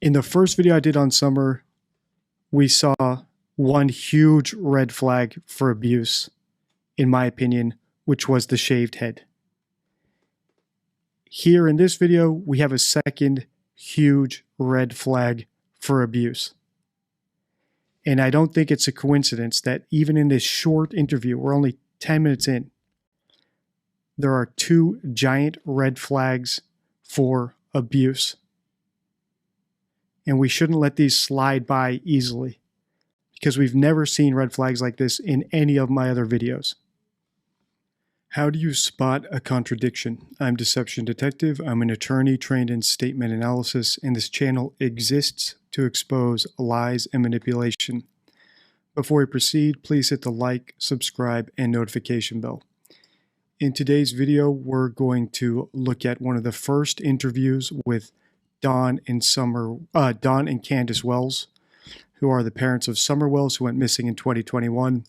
In the first video I did on Summer, we saw one huge red flag for abuse, in my opinion, which was the shaved head. Here in this video, we have a second huge red flag for abuse. And I don't think it's a coincidence that even in this short interview, we're only 10 minutes in, there are two giant red flags for abuse. And we shouldn't let these slide by easily, because we've never seen red flags like this in any of my other videos. How do you spot a contradiction? I'm Deception Detective. I'm an attorney trained in statement analysis, and this channel exists to expose lies and manipulation. Before we proceed, please hit the like, subscribe, and notification bell. In today's video, we're going to look at one of the first interviews with Dawn and Candace Wells, who are the parents of Summer Wells, who went missing in 2021.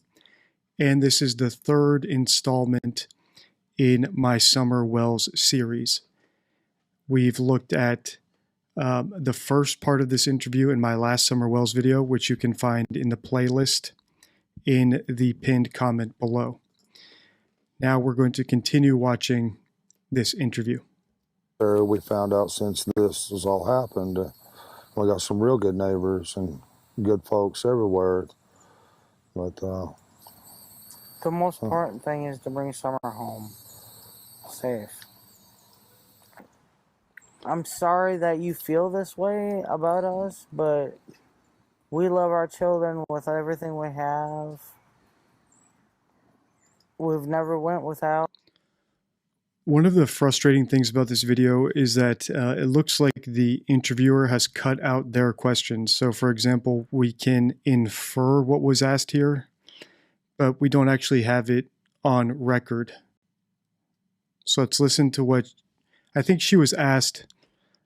And this is the third installment in my Summer Wells series. We've looked at the first part of this interview in my last Summer Wells video, which you can find in the playlist in the pinned comment below. Now we're going to continue watching this interview. We found out since this has all happened, we got some real good neighbors and good folks everywhere. But the most important thing is to bring Summer home safe. I'm sorry that you feel this way about us, but we love our children with everything we have. We've never went without. One of the frustrating things about this video is that it looks like the interviewer has cut out their questions. So for example, we can infer what was asked here, but we don't actually have it on record. So let's listen to what I think she was asked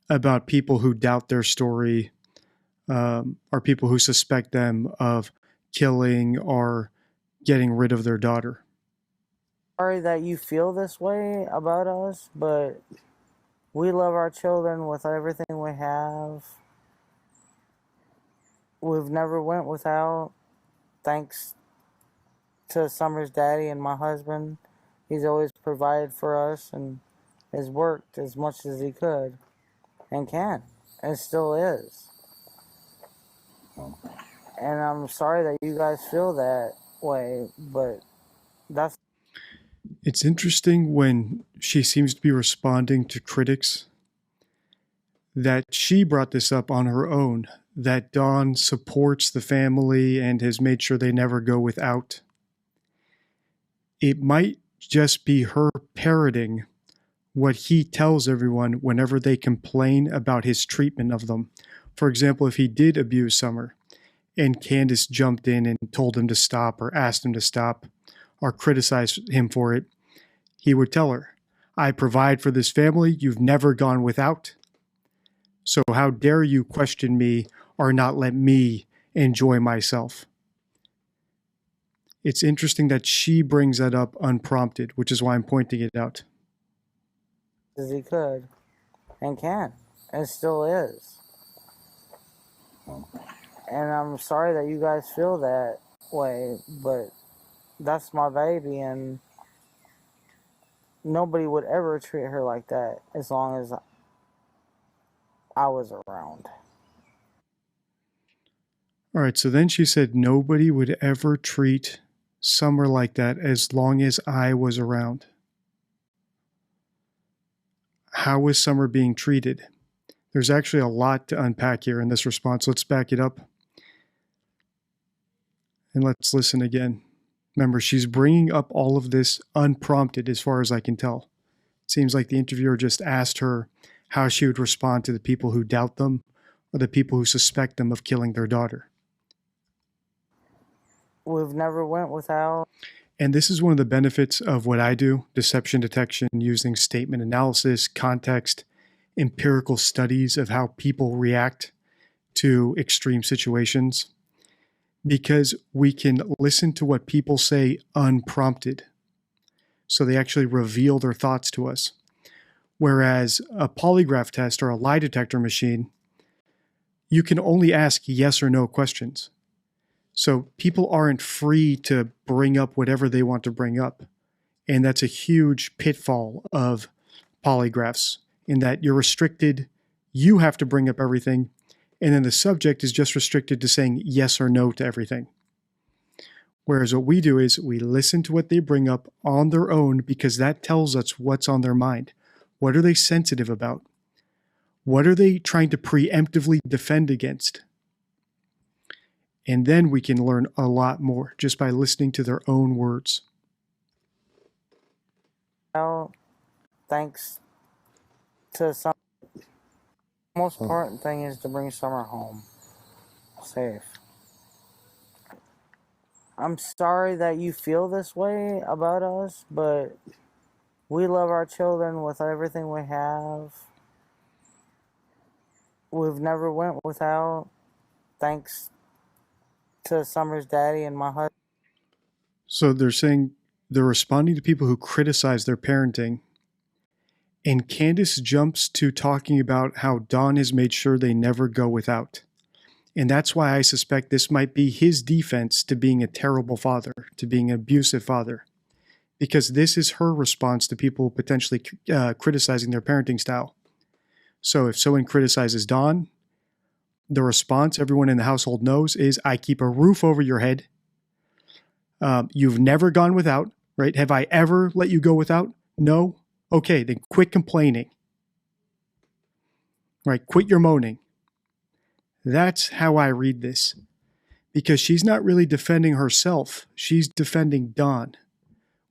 about people who doubt their story, or people who suspect them of killing or getting rid of their daughter. Sorry that you feel this way about us, but we love our children with everything we have. We've never went without, thanks to Summer's daddy and my husband. He's always provided for us and has worked as much as he could and can and still is. And I'm sorry that you guys feel that way, but that's... It's interesting when she seems to be responding to critics that she brought this up on her own, that Dawn supports the family and has made sure they never go without. It might just be her parroting what he tells everyone whenever they complain about his treatment of them. For example, if he did abuse Summer and Candace jumped in and told him to stop or asked him to stop or criticized him for it, he would tell her, I provide for this family, you've never gone without. So how dare you question me or not let me enjoy myself? It's interesting that she brings that up unprompted, which is why I'm pointing it out. As he could and can and still is. And I'm sorry that you guys feel that way, but that's my baby, and nobody would ever treat her like that as long as I was around. All right, so then she said nobody would ever treat Summer like that as long as I was around. How was Summer being treated? There's actually a lot to unpack here in this response. Let's back it up. And let's listen again. Remember, she's bringing up all of this unprompted as far as I can tell. It seems like the interviewer just asked her how she would respond to the people who doubt them or the people who suspect them of killing their daughter. We've never went without. And this is one of the benefits of what I do, deception detection, using statement analysis, context, empirical studies of how people react to extreme situations, because we can listen to what people say unprompted. So they actually reveal their thoughts to us. Whereas a polygraph test or a lie detector machine, you can only ask yes or no questions. So people aren't free to bring up whatever they want to bring up. And that's a huge pitfall of polygraphs, in that you're restricted. You have to bring up everything. And then the subject is just restricted to saying yes or no to everything. Whereas what we do is we listen to what they bring up on their own, because that tells us what's on their mind. What are they sensitive about? What are they trying to preemptively defend against? And then we can learn a lot more just by listening to their own words. Well, thanks to some. Most important thing is to bring Summer home safe. I'm sorry that you feel this way about us, but we love our children with everything we have. We've never went without, thanks to Summer's daddy and my husband. So they're saying they're responding to people who criticize their parenting. And Candace jumps to talking about how Don has made sure they never go without. And that's why I suspect this might be his defense to being a terrible father, to being an abusive father. Because this is her response to people potentially criticizing their parenting style. So if someone criticizes Don, the response everyone in the household knows is, I keep a roof over your head. You've never gone without, right? Have I ever let you go without? No. Okay, then quit complaining. Right? Quit your moaning. That's how I read this. Because she's not really defending herself. She's defending Don,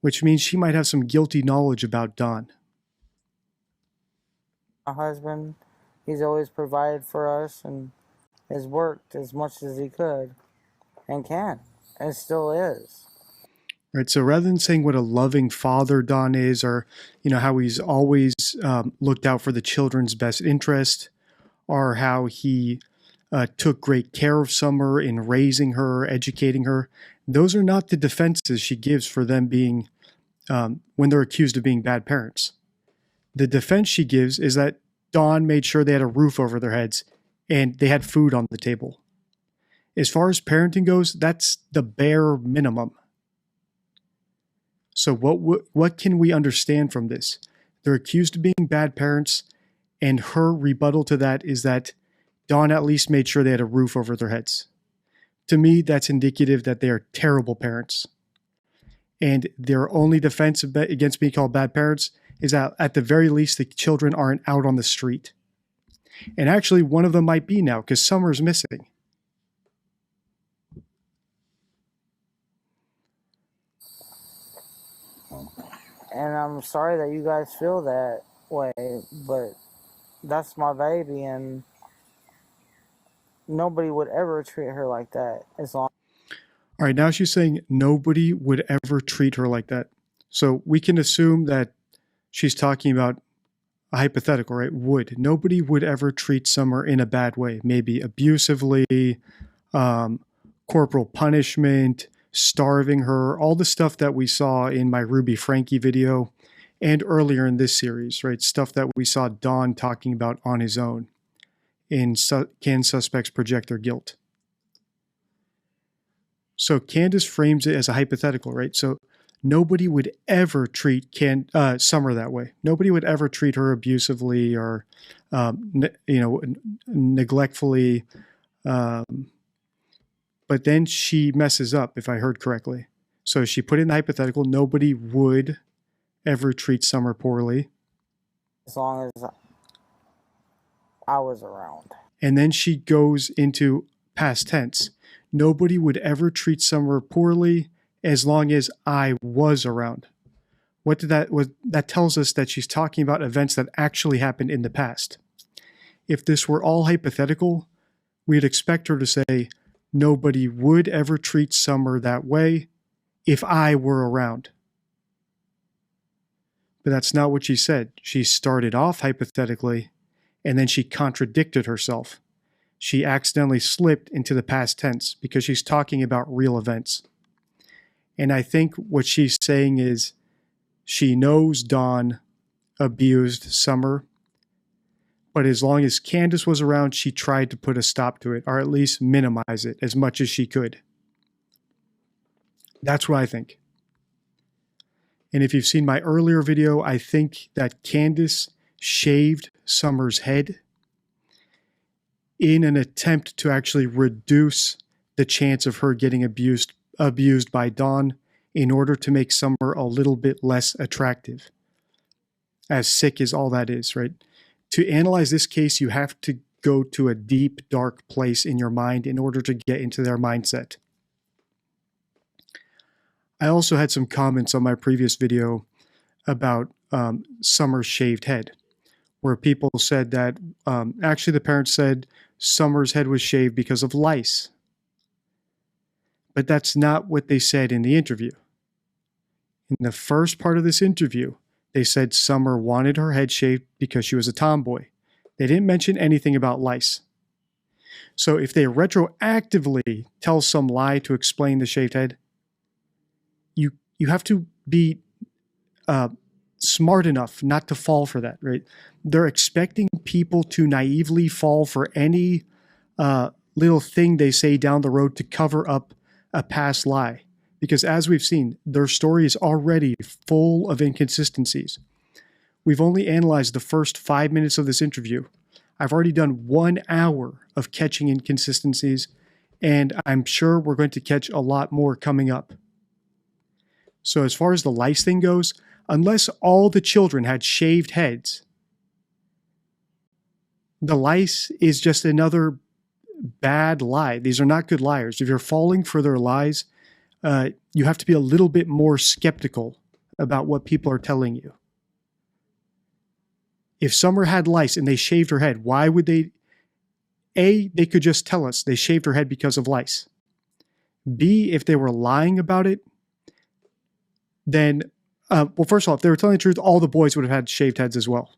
which means she might have some guilty knowledge about Don. My husband, he's always provided for us and has worked as much as he could and can and still is. Right. So rather than saying what a loving father Don is, or how he's always looked out for the children's best interest, or how he took great care of Summer in raising her, educating her, those are not the defenses she gives for them being when they're accused of being bad parents. The defense she gives is that Don made sure they had a roof over their heads and they had food on the table. As far as parenting goes, that's the bare minimum. So what can we understand from this? They're accused of being bad parents, and her rebuttal to that is that Don at least made sure they had a roof over their heads. To me, that's indicative that they are terrible parents. And their only defense against being called bad parents is that at the very least, the children aren't out on the street. And actually, one of them might be now, because Summer's missing. And I'm sorry that you guys feel that way, but that's my baby, and nobody would ever treat her like that. As long. All right, now she's saying nobody would ever treat her like that. So we can assume that she's talking about a hypothetical, right? Nobody would ever treat Summer in a bad way, maybe abusively, corporal punishment, starving her, all the stuff that we saw in my Ruby Frankie video and earlier in this series, right? Stuff that we saw Don talking about on his own in Can Suspects Project Their Guilt? So Candace frames it as a hypothetical, right? So nobody would ever treat Summer that way. Nobody would ever treat her abusively or, neglectfully. But then she messes up, if I heard correctly. So she put in the hypothetical, nobody would ever treat Summer poorly. As long as I was around. And then she goes into past tense. Nobody would ever treat Summer poorly as long as I was around. That tells us that she's talking about events that actually happened in the past. If this were all hypothetical, we'd expect her to say, nobody would ever treat Summer that way if I were around. But that's not what she said. She started off hypothetically, and then she contradicted herself. She accidentally slipped into the past tense because she's talking about real events. And I think what she's saying is she knows Don abused Summer, But as long as Candace was around, she tried to put a stop to it, or at least minimize it as much as she could. That's what I think. And if you've seen my earlier video, I think that Candace shaved Summer's head in an attempt to actually reduce the chance of her getting abused by Dawn in order to make Summer a little bit less attractive. As sick as all that is, right? To analyze this case, you have to go to a deep, dark place in your mind in order to get into their mindset. I also had some comments on my previous video about Summer's shaved head, where people said that, actually the parents said Summer's head was shaved because of lice. But that's not what they said in the interview. In the first part of this interview, they said Summer wanted her head shaved because she was a tomboy. They didn't mention anything about lice. So if they retroactively tell some lie to explain the shaved head, you have to be smart enough not to fall for that, right? They're expecting people to naively fall for any little thing they say down the road to cover up a past lie. Because as we've seen, their story is already full of inconsistencies. We've only analyzed the first 5 minutes of this interview. I've already done 1 hour of catching inconsistencies, and I'm sure we're going to catch a lot more coming up. So as far as the lice thing goes, unless all the children had shaved heads, the lice is just another bad lie. These are not good liars. If you're falling for their lies, you have to be a little bit more skeptical about what people are telling you. If Summer had lice and they shaved her head, why would they? A, they could just tell us they shaved her head because of lice. B, if they were lying about it, then, well, first of all, if they were telling the truth, all the boys would have had shaved heads as well.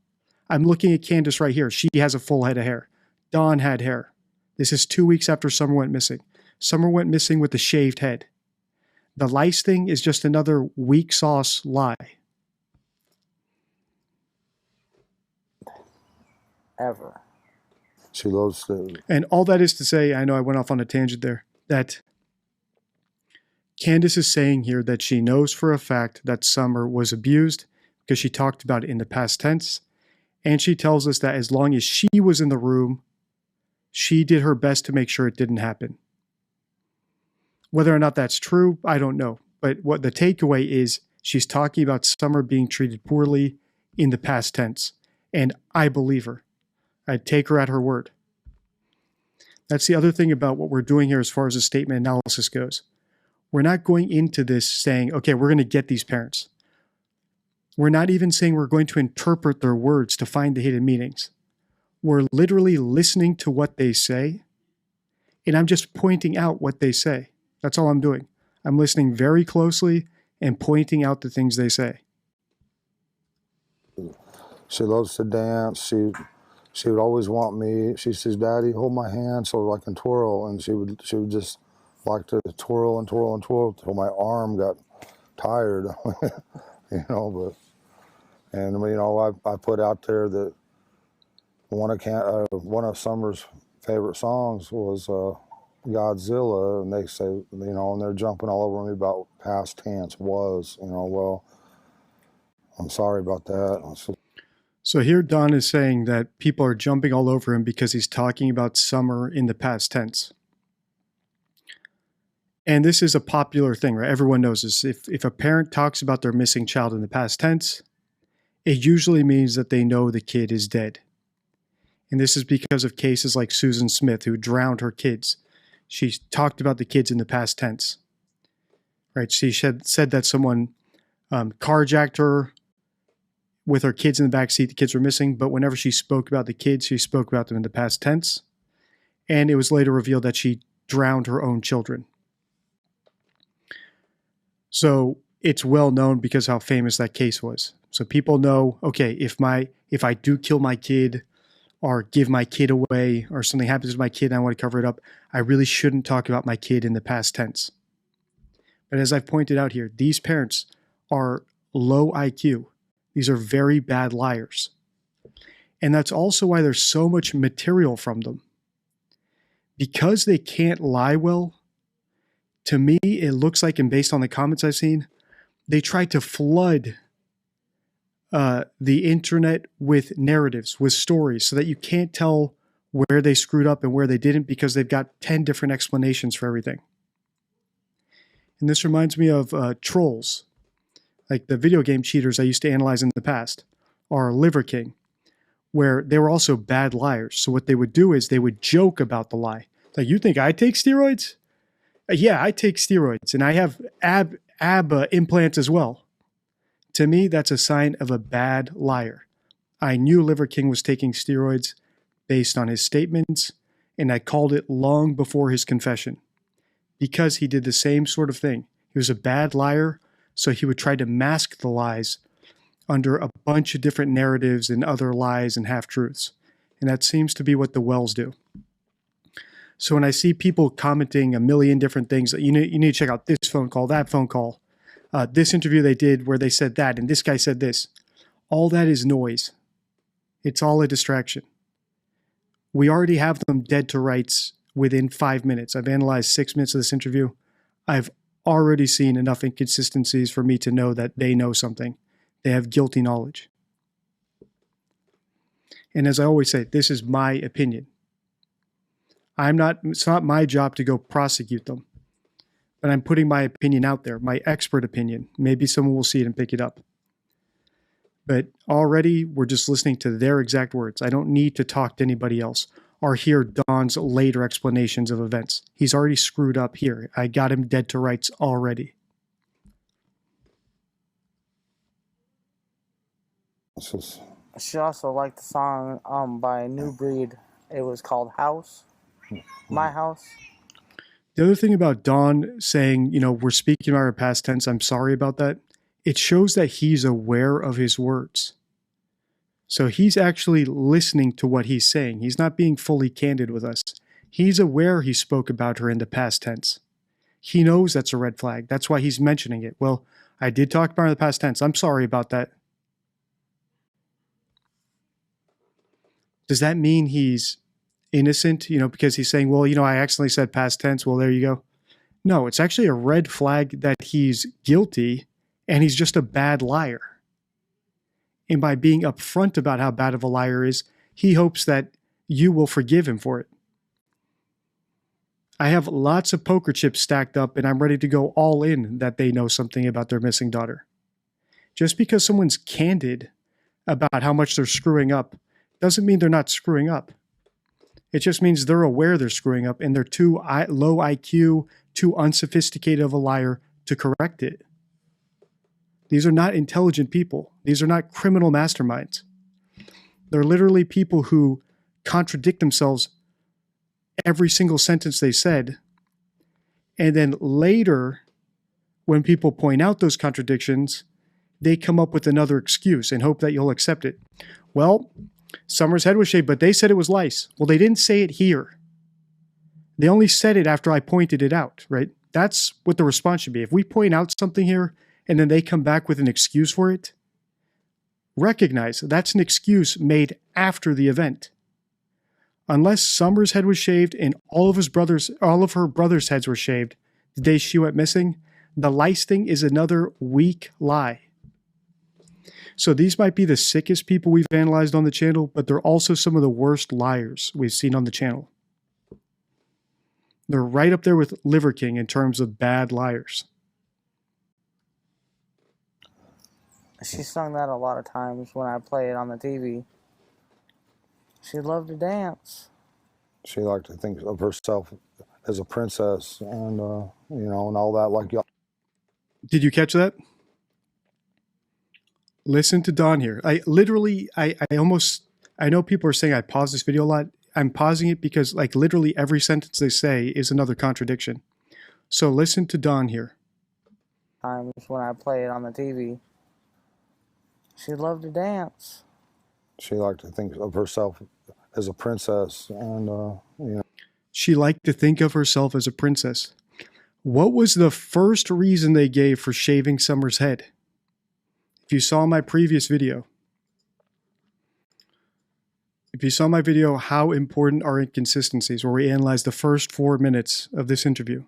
I'm looking at Candace right here. She has a full head of hair. Dawn had hair. This is 2 weeks after Summer went missing. Summer went missing with the shaved head. The lice thing is just another weak sauce lie. Ever. She loves to. And all that is to say, I know I went off on a tangent there, that Candace is saying here that she knows for a fact that Summer was abused because she talked about it in the past tense. And she tells us that as long as she was in the room, she did her best to make sure it didn't happen. Whether or not that's true, I don't know. But what the takeaway is, she's talking about Summer being treated poorly in the past tense. And I believe her. I'd take her at her word. That's the other thing about what we're doing here as far as the statement analysis goes. We're not going into this saying, okay, we're going to get these parents. We're not even saying we're going to interpret their words to find the hidden meanings. We're literally listening to what they say, and I'm just pointing out what they say. That's all I'm doing. I'm listening very closely and pointing out the things they say. She loves to dance. She would always want me. She says, "Daddy, hold my hand so I can twirl," and she would just like to twirl and twirl and twirl until my arm got tired, you know. But and you know, I put out there that one of Summer's favorite songs was Godzilla, and they say, you know, and they're jumping all over me about past tense was, you know. Well, I'm sorry about that. So here Don is saying that people are jumping all over him because he's talking about Summer in the past tense. And this is a popular thing, right? Everyone knows this. If a parent talks about their missing child in the past tense, it usually means that they know the kid is dead. And this is because of cases like Susan Smith, who drowned her kids. She talked about the kids in the past tense, right? She said that someone carjacked her with her kids in the backseat. The kids were missing, but whenever she spoke about the kids, she spoke about them in the past tense. And it was later revealed that she drowned her own children. So it's well known because how famous that case was. So people know, okay, if I do kill my kid or give my kid away or something happens to my kid and I want to cover it up, I really shouldn't talk about my kid in the past tense. But as I've pointed out here, these parents are low IQ. These are very bad liars. And that's also why there's so much material from them. Because they can't lie well, to me, it looks like, and based on the comments I've seen, they try to flood the internet with narratives, with stories, so that you can't tell where they screwed up and where they didn't, because they've got 10 different explanations for everything. And this reminds me of trolls, like the video game cheaters I used to analyze in the past, or Liver King, where they were also bad liars. So what they would do is they would joke about the lie. Like, you think I take steroids? Yeah, I take steroids, and I have ab implants as well. To me, that's a sign of a bad liar. I knew Liver King was taking steroids based on his statements, and I called it long before his confession, because he did the same sort of thing. He was a bad liar, so he would try to mask the lies under a bunch of different narratives and other lies and half-truths. And that seems to be what the Wells do. So when I see people commenting a million different things, you need to check out this phone call, that phone call, this interview they did where they said that, and this guy said this. All that is noise. It's all a distraction. We already have them dead to rights within 5 minutes. I've analyzed 6 minutes of this interview. I've already seen enough inconsistencies for me to know that they know something. They have guilty knowledge. And as I always say, this is my opinion. It's not my job to go prosecute them, but I'm putting my opinion out there, my expert opinion. Maybe someone will see it and pick it up. But already we're just listening to their exact words. I don't need to talk to anybody else or hear Don's later explanations of events. He's already screwed up here. I got him dead to rights already. She also liked the song by New Breed. It was called House. My House. The other thing about Don saying, we're speaking about our past tense, I'm sorry about that. It shows that he's aware of his words. So he's actually listening to what he's saying. He's not being fully candid with us. He's aware he spoke about her in the past tense. He knows that's a red flag. That's why he's mentioning it. Well, I did talk about her in the past tense. I'm sorry about that. Does that mean he's innocent, because he's saying, well, I accidentally said past tense. Well, there you go. No, it's actually a red flag that he's guilty and he's just a bad liar. And by being upfront about how bad of a liar is, he hopes that you will forgive him for it. I have lots of poker chips stacked up and I'm ready to go all in that they know something about their missing daughter. Just because someone's candid about how much they're screwing up doesn't mean they're not screwing up. It just means they're aware they're screwing up and they're too low IQ, too unsophisticated of a liar to correct it. These are not intelligent people. These are not criminal masterminds. They're literally people who contradict themselves every single sentence they said. And then later, when people point out those contradictions, they come up with another excuse and hope that you'll accept it. Well, Summer's head was shaved, but they said it was lice. Well, they didn't say it here. They only said it after I pointed it out, right? That's what the response should be. If we point out something here and then they come back with an excuse for it, recognize that's an excuse made after the event. Unless Summer's head was shaved and all of her brothers' heads were shaved the day she went missing, the lice thing is another weak lie. So these might be the sickest people we've analyzed on the channel, but they're also some of the worst liars we've seen on the channel. They're right up there with Liver King in terms of bad liars. She sung that a lot of times when I play it on the TV. She loved to dance. She liked to think of herself as a princess and, and all that. Like y'all. Did you catch that? Listen to Don here. I know people are saying I pause this video a lot. I'm pausing it because literally every sentence they say is another contradiction. So listen to Don here. Times when I play it on the TV. She loved to dance. She liked to think of herself as a princess and, She liked to think of herself as a princess. What was the first reason they gave for shaving Summer's head? If you saw my previous video, If you saw my video, How Important Are Inconsistencies, where we analyzed the first 4 minutes of this interview,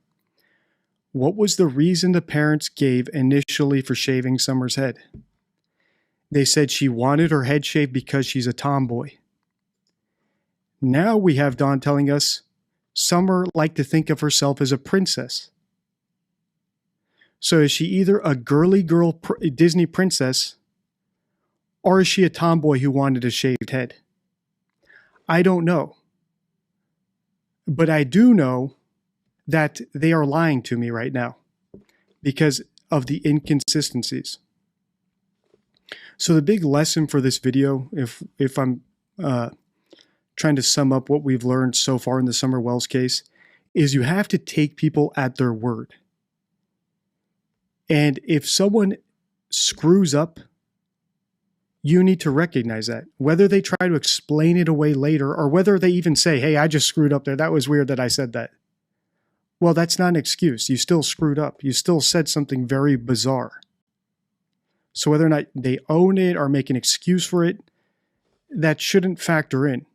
what was the reason the parents gave initially for shaving Summer's head? They said she wanted her head shaved because she's a tomboy. Now we have Dawn telling us Summer liked to think of herself as a princess. So is she either a girly girl Disney princess, or is she a tomboy who wanted a shaved head? I don't know. But I do know that they are lying to me right now because of the inconsistencies. So the big lesson for this video, if I'm trying to sum up what we've learned so far in the Summer Wells case, is you have to take people at their word. And if someone screws up, you need to recognize that. Whether they try to explain it away later or whether they even say, hey, I just screwed up there. That was weird that I said that. Well, that's not an excuse. You still screwed up. You still said something very bizarre. So whether or not they own it or make an excuse for it, that shouldn't factor in.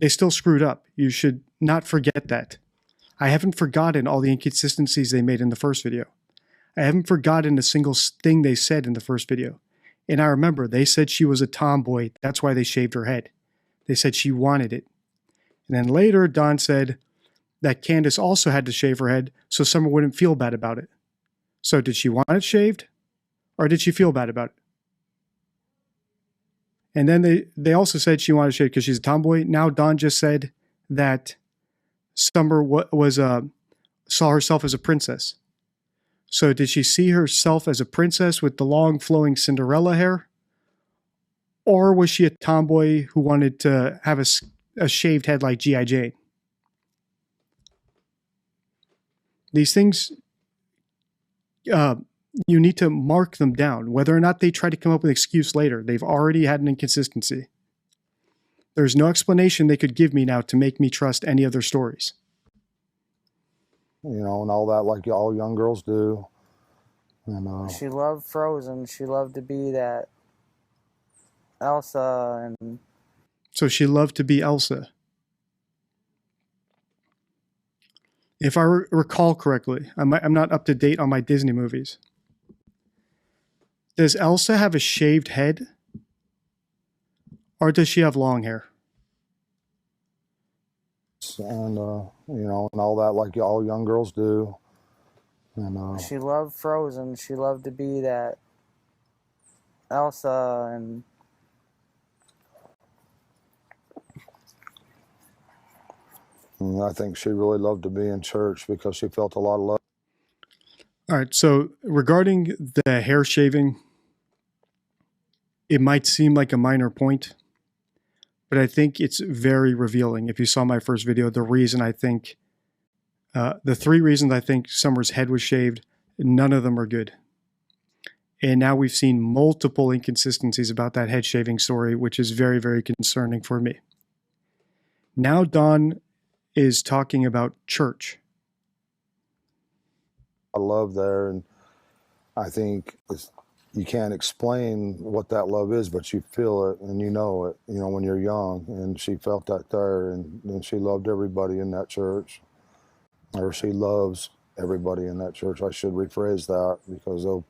They still screwed up. You should not forget that. I haven't forgotten all the inconsistencies they made in the first video. I haven't forgotten a single thing they said in the first video. And I remember they said she was a tomboy. That's why they shaved her head. They said she wanted it. And then later, Dawn said that Candace also had to shave her head so Summer wouldn't feel bad about it. So did she want it shaved? Or did she feel bad about it? And then they also said she wanted to shave because she's a tomboy. Now Dawn just said that Summer saw herself as a princess. So did she see herself as a princess with the long flowing Cinderella hair? Or was she a tomboy who wanted to have a shaved head like G.I. Jane? These things, you need to mark them down. Whether or not they try to come up with an excuse later, they've already had an inconsistency. There's no explanation they could give me now to make me trust any of their stories. You know, and all that, like all young girls do. And she loved Frozen. She loved to be that Elsa, and so she loved to be Elsa. If I recall correctly, I'm not up to date on my Disney movies. Does Elsa have a shaved head? Or does she have long hair? and you know, and all that, like all young girls do. And she loved Frozen. She loved to be that Elsa, and I think she really loved to be in church because she felt a lot of love. All right, so regarding the hair shaving, it might seem like a minor point, but I think it's very revealing. If you saw my first video, the three reasons I think Summer's head was shaved, none of them are good. And now we've seen multiple inconsistencies about that head shaving story, which is very, very concerning for me. Now Dawn is talking about church. I love there, and I think you can't explain what that love is, but you feel it and you know it, you know, when you're young. And she felt that there, and she loved everybody in that church, or she loves everybody in that church. I should rephrase that because they'll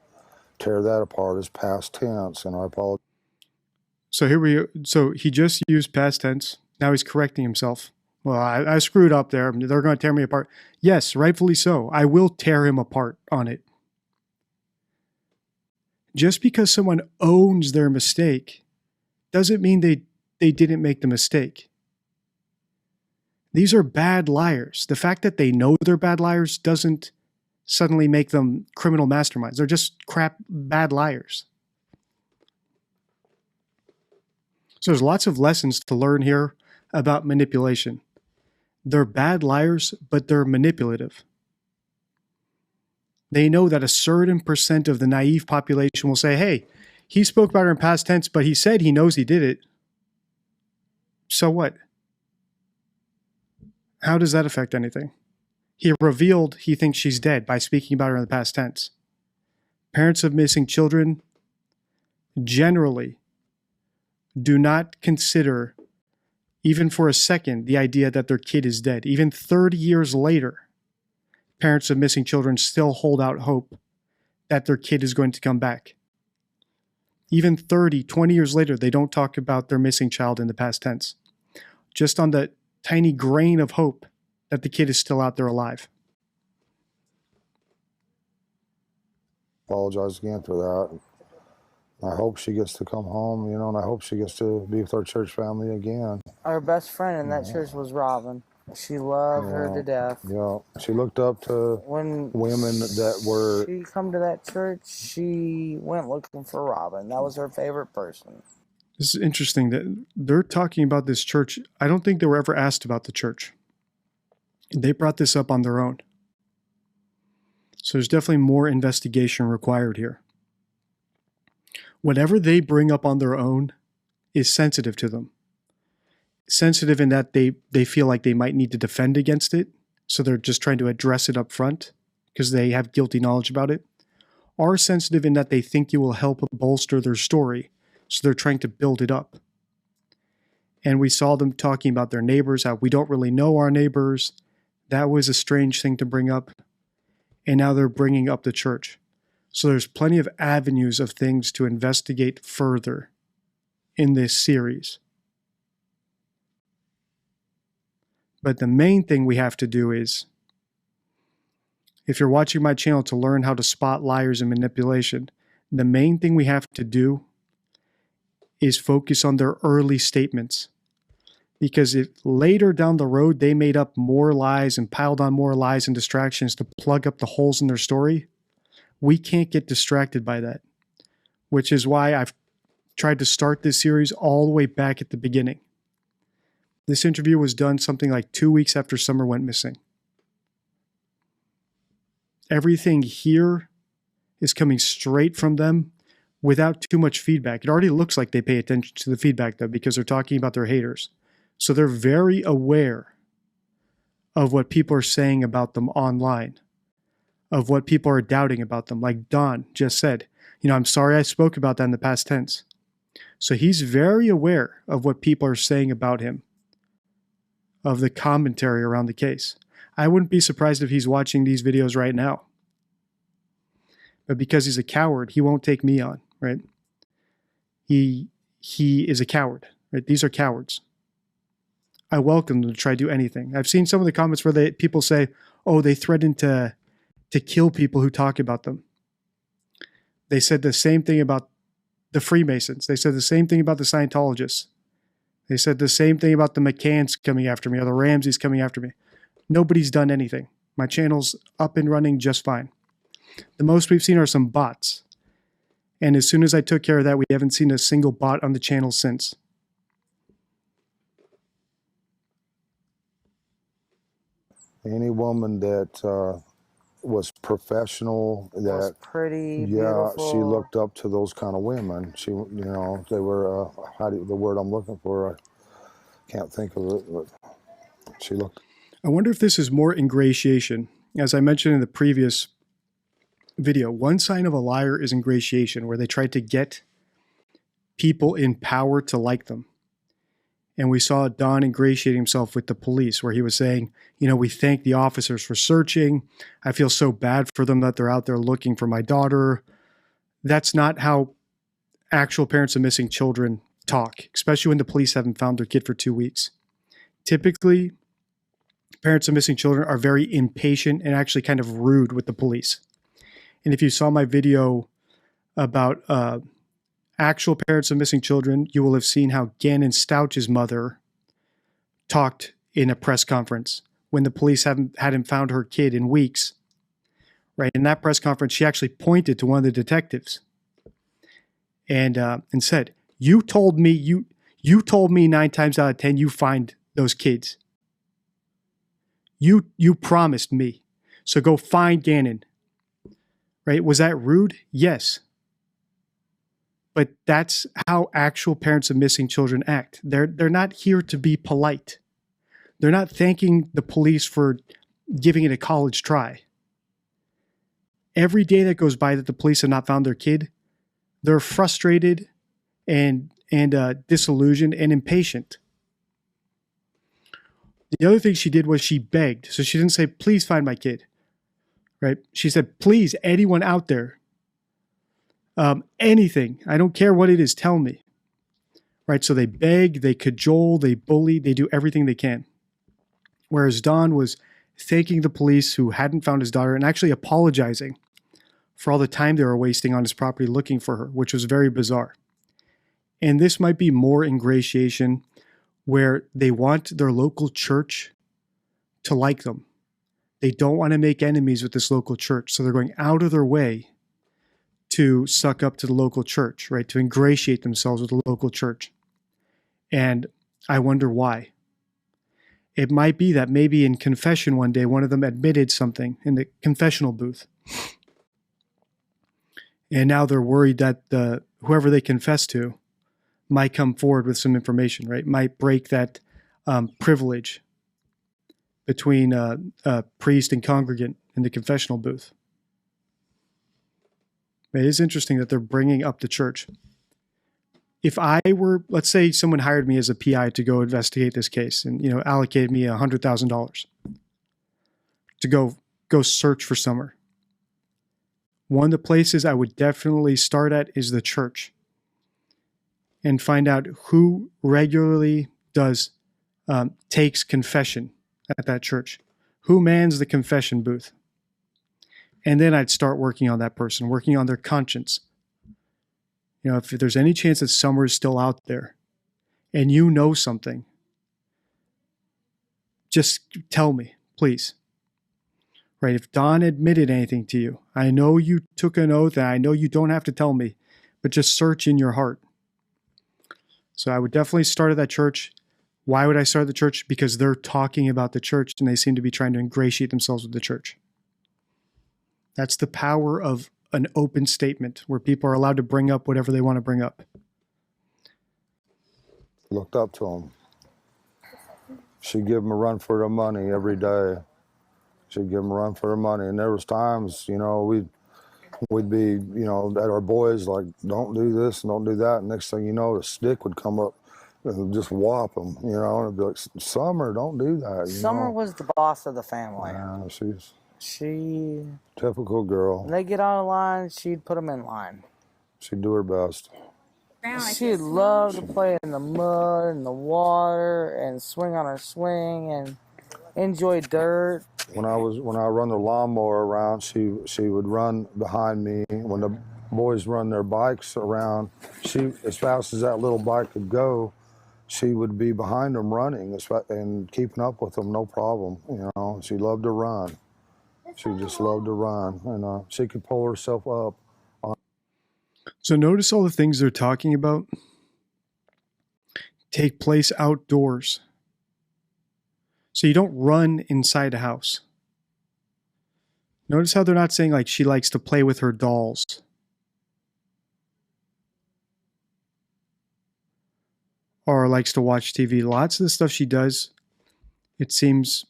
tear that apart as past tense, and I apologize. So he just used past tense. Now he's correcting himself. Well, I screwed up there. They're going to tear me apart. Yes, rightfully so. I will tear him apart on it. Just because someone owns their mistake doesn't mean they didn't make the mistake. These are bad liars. The fact that they know they're bad liars doesn't suddenly make them criminal masterminds. They're just bad liars. So there's lots of lessons to learn here about manipulation. They're bad liars, but they're manipulative. They know that a certain percent of the naive population will say, hey, he spoke about her in past tense, but he said he knows he did it. So what? How does that affect anything? He revealed he thinks she's dead by speaking about her in the past tense. Parents of missing children generally do not consider, even for a second, the idea that their kid is dead. Even 30 years later, parents of missing children still hold out hope that their kid is going to come back. Even 30, 20 years later, they don't talk about their missing child in the past tense. Just on the tiny grain of hope that the kid is still out there alive. Apologize again for that. I hope she gets to come home, you know, and I hope she gets to be with our church family again. Our best friend in that church was Robin. She loved her to death. Yeah, she looked up to When women that were... she come to that church, she went looking for Robin. That was her favorite person. This is interesting that they're talking about this church. I don't think they were ever asked about the church. They brought this up on their own. So there's definitely more investigation required here. Whatever they bring up on their own is sensitive to them. Sensitive in that they feel like they might need to defend against it, so they're just trying to address it up front because they have guilty knowledge about it. Are sensitive in that they think you will help bolster their story, so they're trying to build it up. And we saw them talking about their neighbors, how we don't really know our neighbors. That was a strange thing to bring up. And now they're bringing up the church. So there's plenty of avenues of things to investigate further in this series. But the main thing we have to do is, if you're watching my channel to learn how to spot liars and manipulation, the main thing we have to do is focus on their early statements. Because if later down the road they made up more lies and piled on more lies and distractions to plug up the holes in their story, we can't get distracted by that. Which is why I've tried to start this series all the way back at the beginning. This interview was done something like 2 weeks after Summer went missing. Everything here is coming straight from them without too much feedback. It already looks like they pay attention to the feedback though, because they're talking about their haters. So they're very aware of what people are saying about them online, of what people are doubting about them. Like Don just said, I'm sorry I spoke about that in the past tense. So he's very aware of what people are saying about him, of the commentary around the case. I wouldn't be surprised if he's watching these videos right now. But because he's a coward, he won't take me on, right? He is a coward, right? These are cowards. I welcome them to try to do anything. I've seen some of the comments where people say, oh, they threaten to kill people who talk about them. They said the same thing about the Freemasons. They said the same thing about the Scientologists. They said the same thing about the McCanns coming after me or the Ramseys coming after me. Nobody's done anything. My channel's up and running just fine. The most we've seen are some bots. And as soon as I took care of that, we haven't seen a single bot on the channel since. Any woman that was professional, that was pretty, yeah, beautiful. she looked up to those kind of women. She, they were the word I'm looking for, I can't think of it, but she looked. I wonder if this is more ingratiation. As I mentioned in the previous video, one sign of a liar is ingratiation, where they try to get people in power to like them. And we saw Don ingratiate himself with the police, where he was saying, we thank the officers for searching. I feel so bad for them that they're out there looking for my daughter. That's not how actual parents of missing children talk, especially when the police haven't found their kid for 2 weeks. Typically, parents of missing children are very impatient and actually kind of rude with the police. And if you saw my video about actual parents of missing children, you will have seen how Gannon Stouch's mother talked in a press conference when the police hadn't found her kid in weeks. Right? In that press conference, she actually pointed to one of the detectives and said, "You told me 9 times out of 10 you find those kids. You promised me. So go find Gannon." Right? Was that rude? Yes. But that's how actual parents of missing children act. They're not here to be polite. They're not thanking the police for giving it a college try. Every day that goes by that the police have not found their kid, they're frustrated and and disillusioned and impatient. The other thing she did was she begged. So she didn't say, please find my kid, right? She said, please, anyone out there, anything, I don't care what it is, tell me, right? So they beg, they cajole, they bully, they do everything they can. Whereas Don was thanking the police who hadn't found his daughter and actually apologizing for all the time they were wasting on his property looking for her, which was very bizarre. And this might be more ingratiation, where they want their local church to like them. They don't want to make enemies with this local church, so they're going out of their way to suck up to the local church, right? To ingratiate themselves with the local church. And I wonder why. It might be that maybe in confession one day, one of them admitted something in the confessional booth. And now they're worried that whoever they confess to might come forward with some information, right? Might break that privilege between priest and congregant in the confessional booth. It is interesting that they're bringing up the church. If I were, let's say someone hired me as a PI to go investigate this case and, allocated me $100,000 to go search for Summer. One of the places I would definitely start at is the church and find out who regularly takes confession at that church. Who mans the confession booth? And then I'd start working on that person, working on their conscience. If there's any chance that Summer is still out there and you know something, just tell me, please. Right? If Don admitted anything to you, I know you took an oath and I know you don't have to tell me, but just search in your heart. So I would definitely start at that church. Why would I start at the church? Because they're talking about the church and they seem to be trying to ingratiate themselves with the church. That's the power of an open statement where people are allowed to bring up whatever they want to bring up. Looked up to him. She'd give him a run for their money every day. She'd give him a run for their money. And there was times, we'd be, at our boys, like, don't do this and don't do that. And next thing you know, the stick would come up and just whop them, and it'd be like, Summer, don't do that. Summer was the boss of the family. Yeah, She typical girl. When they get out of line, she'd put them in line. She'd do her best. She'd love to play in the mud and the water and swing on her swing and enjoy dirt. When I run the lawnmower around, she would run behind me. When the boys run their bikes around, she, as fast as that little bike could go, she would be behind them running and keeping up with them, no problem. She loved to run. She just loved to run, and she could pull herself up. So notice all the things they're talking about take place outdoors. So you don't run inside a house. Notice how they're not saying like she likes to play with her dolls. Or likes to watch TV. Lots of the stuff she does, it seems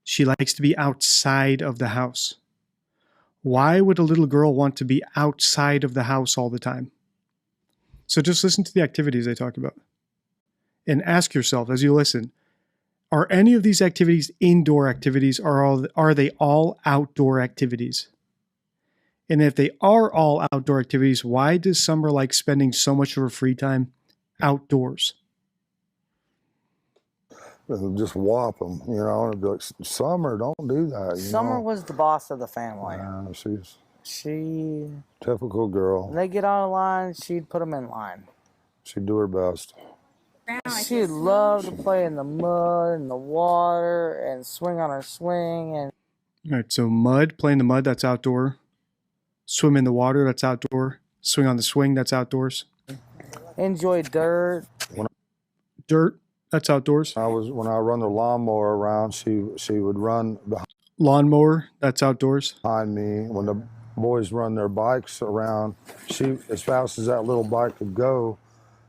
she likes to be outside of the house. Why would a little girl want to be outside of the house all the time? So just listen to the activities they talk about. And ask yourself as you listen, are any of these activities indoor activities or are they all outdoor activities? And if they are all outdoor activities, why does Summer like spending so much of her free time outdoors? Just whop them, and be like, Summer, don't do that. Summer was the boss of the family. Yeah, she typical girl. When they get out of line, she'd put them in line. She'd do her best. She'd love to play in the mud and the water and swing on her swing. And all right, so play in the mud, that's outdoor. Swim in the water, that's outdoor. Swing on the swing, that's outdoors. Enjoy dirt. Dirt, that's outdoors. When I run the lawnmower around, she would run lawnmower, that's outdoors. Behind me. When the boys run their bikes around, she, as fast as that little bike could go,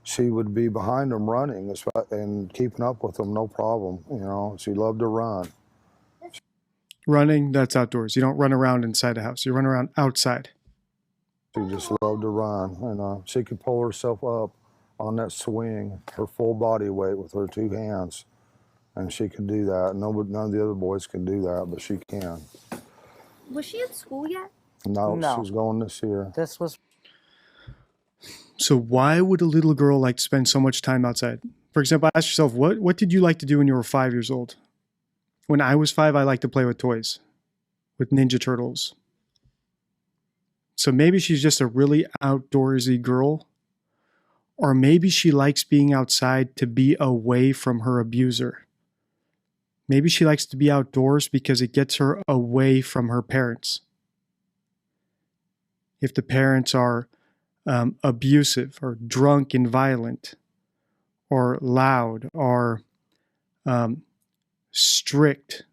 she would be behind them running and keeping up with them, no problem. She loved to run. Running, that's outdoors. You don't run around inside the house. You run around outside. She just loved to run, and she could pull herself up on that swing, her full body weight with her 2 hands. And she can do that. None of the other boys can do that, but she can. Was she in school yet? No, No. she's going this year. This was So why would a little girl like to spend so much time outside? For example, ask yourself, what did you like to do when you were 5 years old? When I was 5, I liked to play with toys, with Ninja Turtles. So maybe she's just a really outdoorsy girl, or maybe she likes being outside to be away from her abuser. Maybe she likes to be outdoors because it gets her away from her parents. If the parents are abusive or drunk and violent or loud or strict,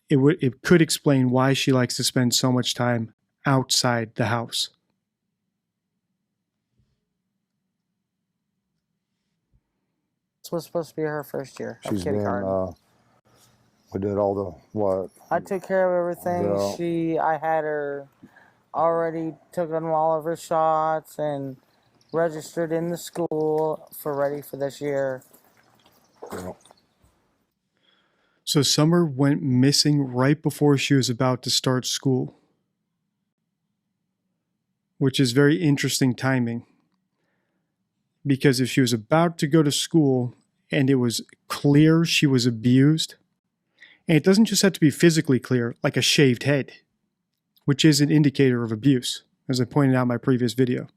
it could explain why she likes to spend so much time outside the house. this was supposed to be her first year of She's been, kindergarten. we did all the, what? I took care of everything. Yeah. I had her already taken all of her shots and registered in the school for ready for this year. Yeah. So Summer went missing right before she was about to start school, which is very interesting timing. Because if she was about to go to school and it was clear she was abused, and it doesn't just have to be physically clear, like a shaved head, which is an indicator of abuse, as I pointed out in my previous video.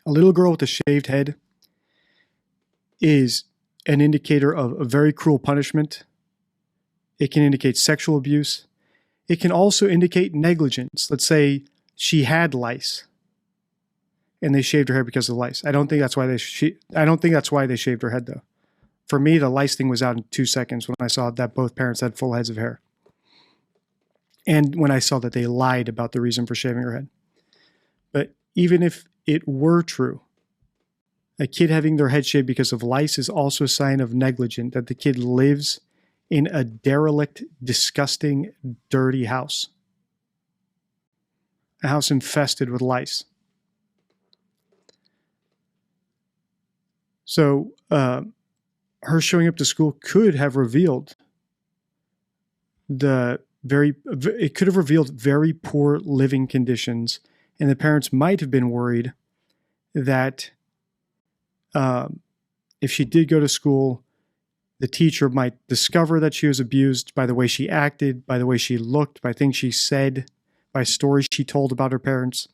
A little girl with a shaved head is an indicator of a very cruel punishment. It can indicate sexual abuse. It can also indicate negligence. Let's say she had lice and they shaved her hair because of lice. I don't think that's why they shaved her head, though. For me, the lice thing was out in 2 seconds when I saw that both parents had full heads of hair. And when I saw that they lied about the reason for shaving her head. But even if it were true, a kid having their head shaved because of lice is also a sign of negligence, that the kid lives in a derelict, disgusting, dirty house. A house infested with lice. So her showing up to school could have revealed it could have revealed very poor living conditions, and the parents might have been worried that if she did go to school, the teacher might discover that she was abused by the way she acted, by the way she looked, by things she said, by stories she told about her parents,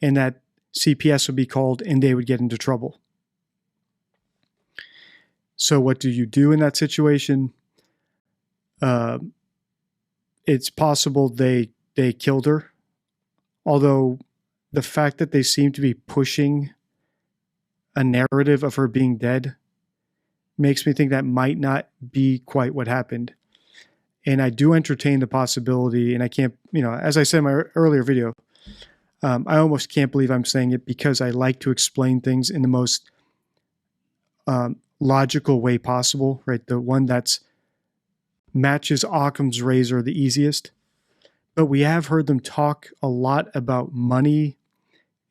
and that CPS would be called and they would get into trouble. So what do you do in that situation? It's possible they killed her, although the fact that they seem to be pushing a narrative of her being dead makes me think that might not be quite what happened. And I do entertain the possibility, and I can't, as I said in my earlier video, I almost can't believe I'm saying it because I like to explain things in the most logical way possible, right? The one that's matches Occam's razor the easiest. But we have heard them talk a lot about money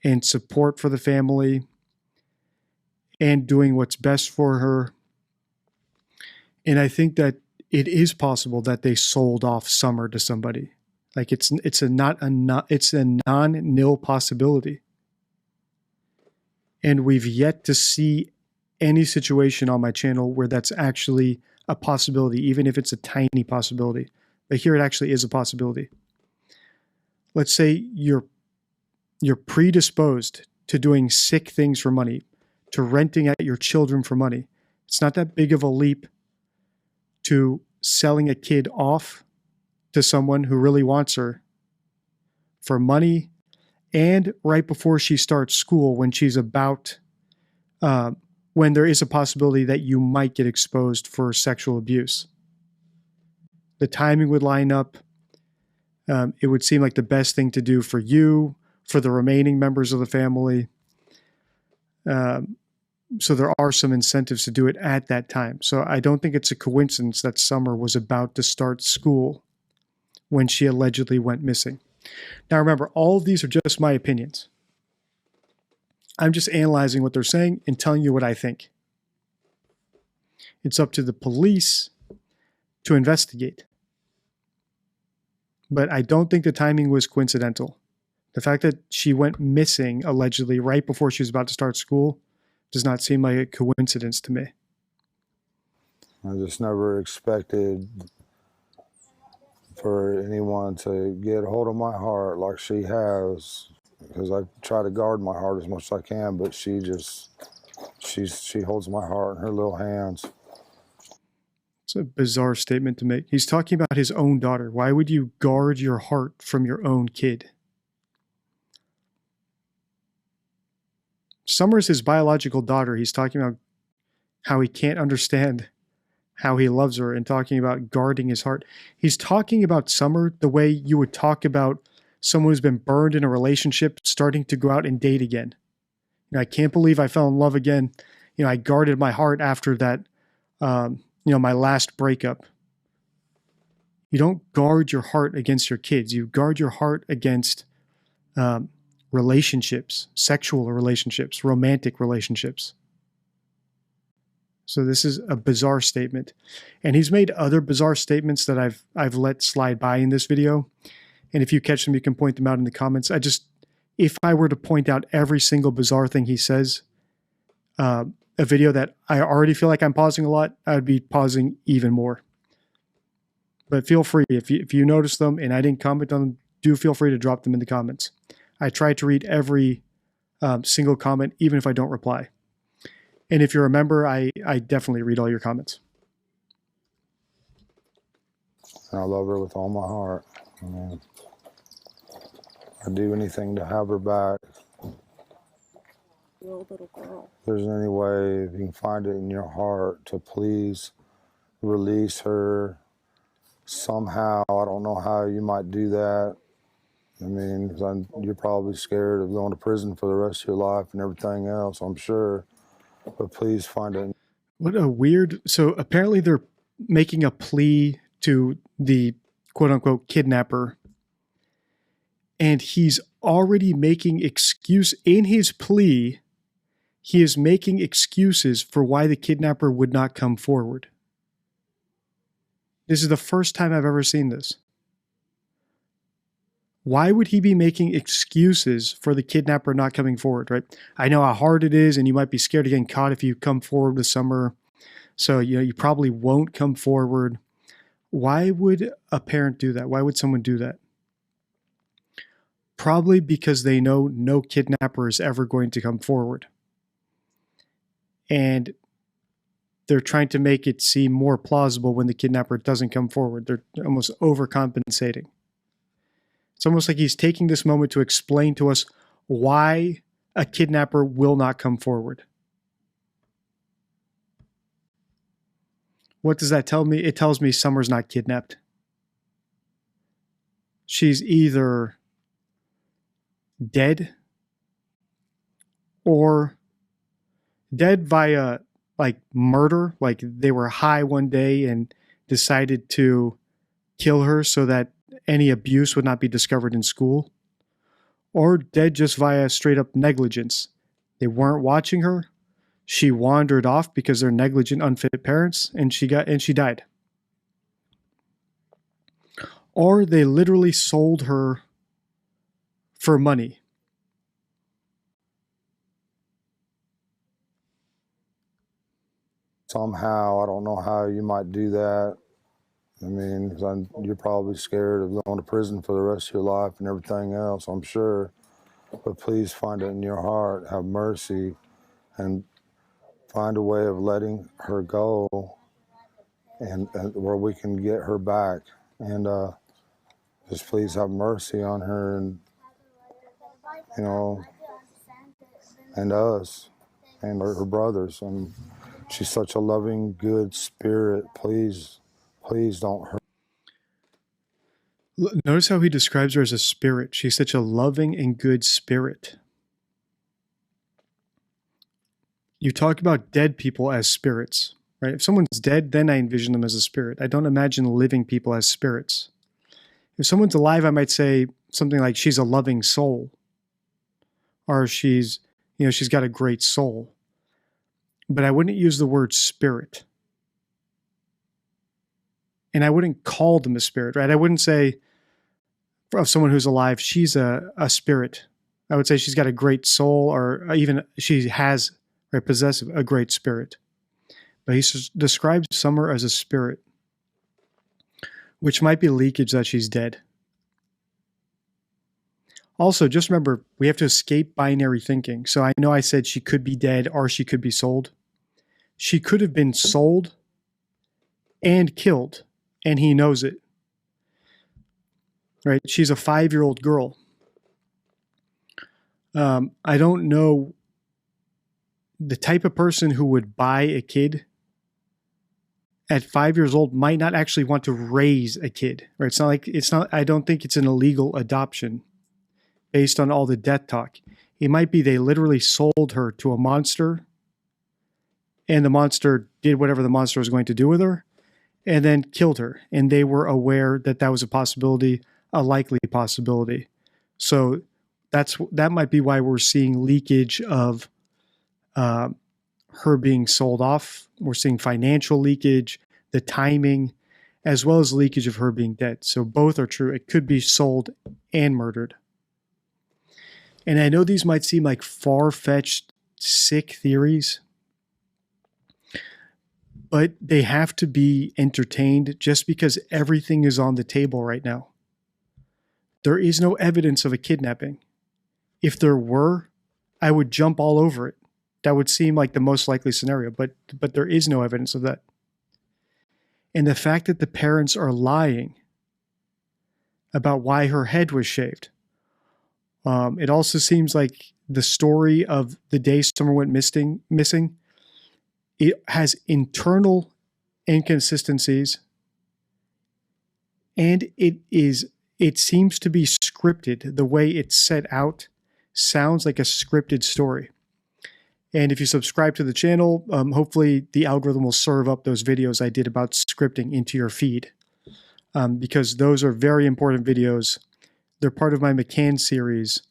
and support for the family and doing what's best for her. And I think that it is possible that they sold off Summer to somebody. Like it's a non-nil possibility. And we've yet to see any situation on my channel where that's actually a possibility, even if it's a tiny possibility. But here it actually is a possibility. Let's say you're predisposed to doing sick things for money, to renting out your children for money. It's not that big of a leap to selling a kid off to someone who really wants her for money, and right before she starts school, when she's about when there is a possibility that you might get exposed for sexual abuse. The timing would line up. It would seem like the best thing to do for you, for the remaining members of the family. So there are some incentives to do it at that time. So I don't think it's a coincidence that Summer was about to start school when she allegedly went missing. Now remember, all of these are just my opinions. I'm just analyzing what they're saying and telling you what I think. It's up to the police to investigate. But I don't think the timing was coincidental. The fact that she went missing allegedly right before she was about to start school does not seem like a coincidence to me. I just never expected for anyone to get a hold of my heart like she has, because I try to guard my heart as much as I can, but she holds my heart in her little hands. It's a bizarre statement to make. He's talking about his own daughter. Why would you guard your heart from your own kid? Summer's his biological daughter. He's talking about how he can't understand how he loves her and talking about guarding his heart. He's talking about Summer the way you would talk about someone who's been burned in a relationship starting to go out and date again. I can't believe I fell in love again. I guarded my heart after that, my last breakup. You don't guard your heart against your kids. You guard your heart against relationships, sexual relationships, romantic relationships. So this is a bizarre statement. And he's made other bizarre statements that I've let slide by in this video. And if you catch them, you can point them out in the comments. If I were to point out every single bizarre thing he says, a video that I already feel like I'm pausing a lot, I would be pausing even more. But feel free, if you notice them and I didn't comment on them, do feel free to drop them in the comments. I try to read every single comment, even if I don't reply. And if you're a member, I definitely read all your comments. And I love her with all my heart. I'd do anything to have her back. Your little girl. If there's any way, if you can find it in your heart to please release her somehow. I don't know how you might do that. You're probably scared of going to prison for the rest of your life and everything else, I'm sure. But please find it. What a weird... So apparently they're making a plea to the quote-unquote kidnapper. And he's already making excuse... In his plea, he is making excuses for why the kidnapper would not come forward. This is the first time I've ever seen this. Why would he be making excuses for the kidnapper not coming forward, right? I know how hard it is, and you might be scared of getting caught if you come forward with Summer. So, you probably won't come forward. Why would a parent do that? Why would someone do that? Probably because they know no kidnapper is ever going to come forward. And they're trying to make it seem more plausible when the kidnapper doesn't come forward. They're almost overcompensating. It's almost like he's taking this moment to explain to us why a kidnapper will not come forward. What does that tell me? It tells me Summer's not kidnapped. She's either dead or dead via murder, like they were high one day and decided to kill her so that any abuse would not be discovered in school, or dead just via straight up negligence. They weren't watching her. She wandered off because they're negligent, unfit parents, and she died. Or they literally sold her for money. Somehow, I don't know how you might do that. You're probably scared of going to prison for the rest of your life and everything else, I'm sure. But please find it in your heart, have mercy, and find a way of letting her go and where we can get her back. And just please have mercy on her and, and us and her brothers. And she's such a loving, good spirit. Please don't hurt. Notice how he describes her as a spirit. She's such a loving and good spirit. You talk about dead people as spirits, right? If someone's dead, then I envision them as a spirit. I don't imagine living people as spirits. If someone's alive, I might say something like she's a loving soul. Or she's, she's got a great soul. But I wouldn't use the word spirit. And I wouldn't call them a spirit, right? I wouldn't say of someone who's alive, she's a spirit. I would say she's got a great soul, or even she has or possesses a great spirit. But he describes Summer as a spirit, which might be leakage that she's dead. Also, just remember, we have to escape binary thinking. So I know I said she could be dead or she could be sold. She could have been sold and killed, and he knows it. Right? She's a 5-year-old girl. I don't know the type of person who would buy a kid at 5 years old might not actually want to raise a kid, right? I don't think it's an illegal adoption based on all the death talk. It might be they literally sold her to a monster, and the monster did whatever the monster was going to do with her and then killed her. And they were aware that that was a possibility, a likely possibility. So that might be why we're seeing leakage of her being sold off. We're seeing financial leakage, the timing, as well as leakage of her being dead. So both are true. It could be sold and murdered. And I know these might seem like far-fetched, sick theories, but they have to be entertained just because everything is on the table right now. There is no evidence of a kidnapping. If there were, I would jump all over it. That would seem like the most likely scenario, but there is no evidence of that. And the fact that the parents are lying about why her head was shaved. It also seems like the story of the day Summer went missing, it has internal inconsistencies, and it seems to be scripted. The way it's set out sounds like a scripted story. And if you subscribe to the channel, hopefully the algorithm will serve up those videos I did about scripting into your feed, because those are very important videos. They're part of my McCann series,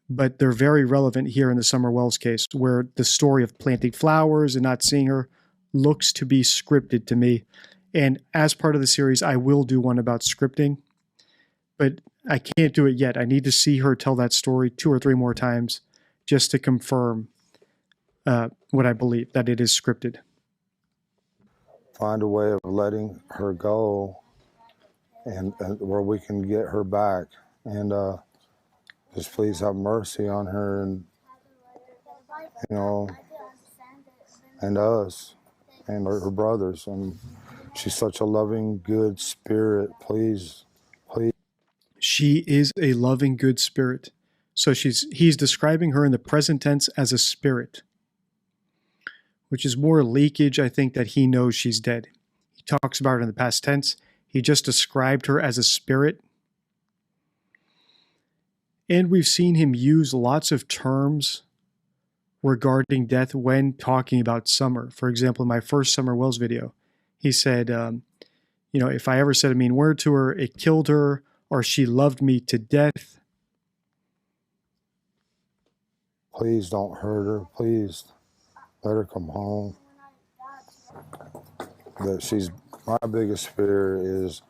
but they're very relevant here in the Summer Wells case, where the story of planting flowers and not seeing her looks to be scripted to me. And as part of the series, I will do one about scripting, but I can't do it yet. I need to see her tell that story 2 or 3 more times just to confirm what I believe, that it is scripted. Find a way of letting her go and where we can get her back. And just please have mercy on her and, and us and her brothers. And she's such a loving, good spirit. Please. She is a loving, good spirit. So he's describing her in the present tense as a spirit, which is more leakage, I think, that he knows she's dead. He talks about her in the past tense. He just described her as a spirit. And we've seen him use lots of terms regarding death when talking about Summer. For example, in my first Summer Wells video, he said, if I ever said a mean word to her, it killed her, or she loved me to death. Please don't hurt her. Please let her come home. My biggest fear is,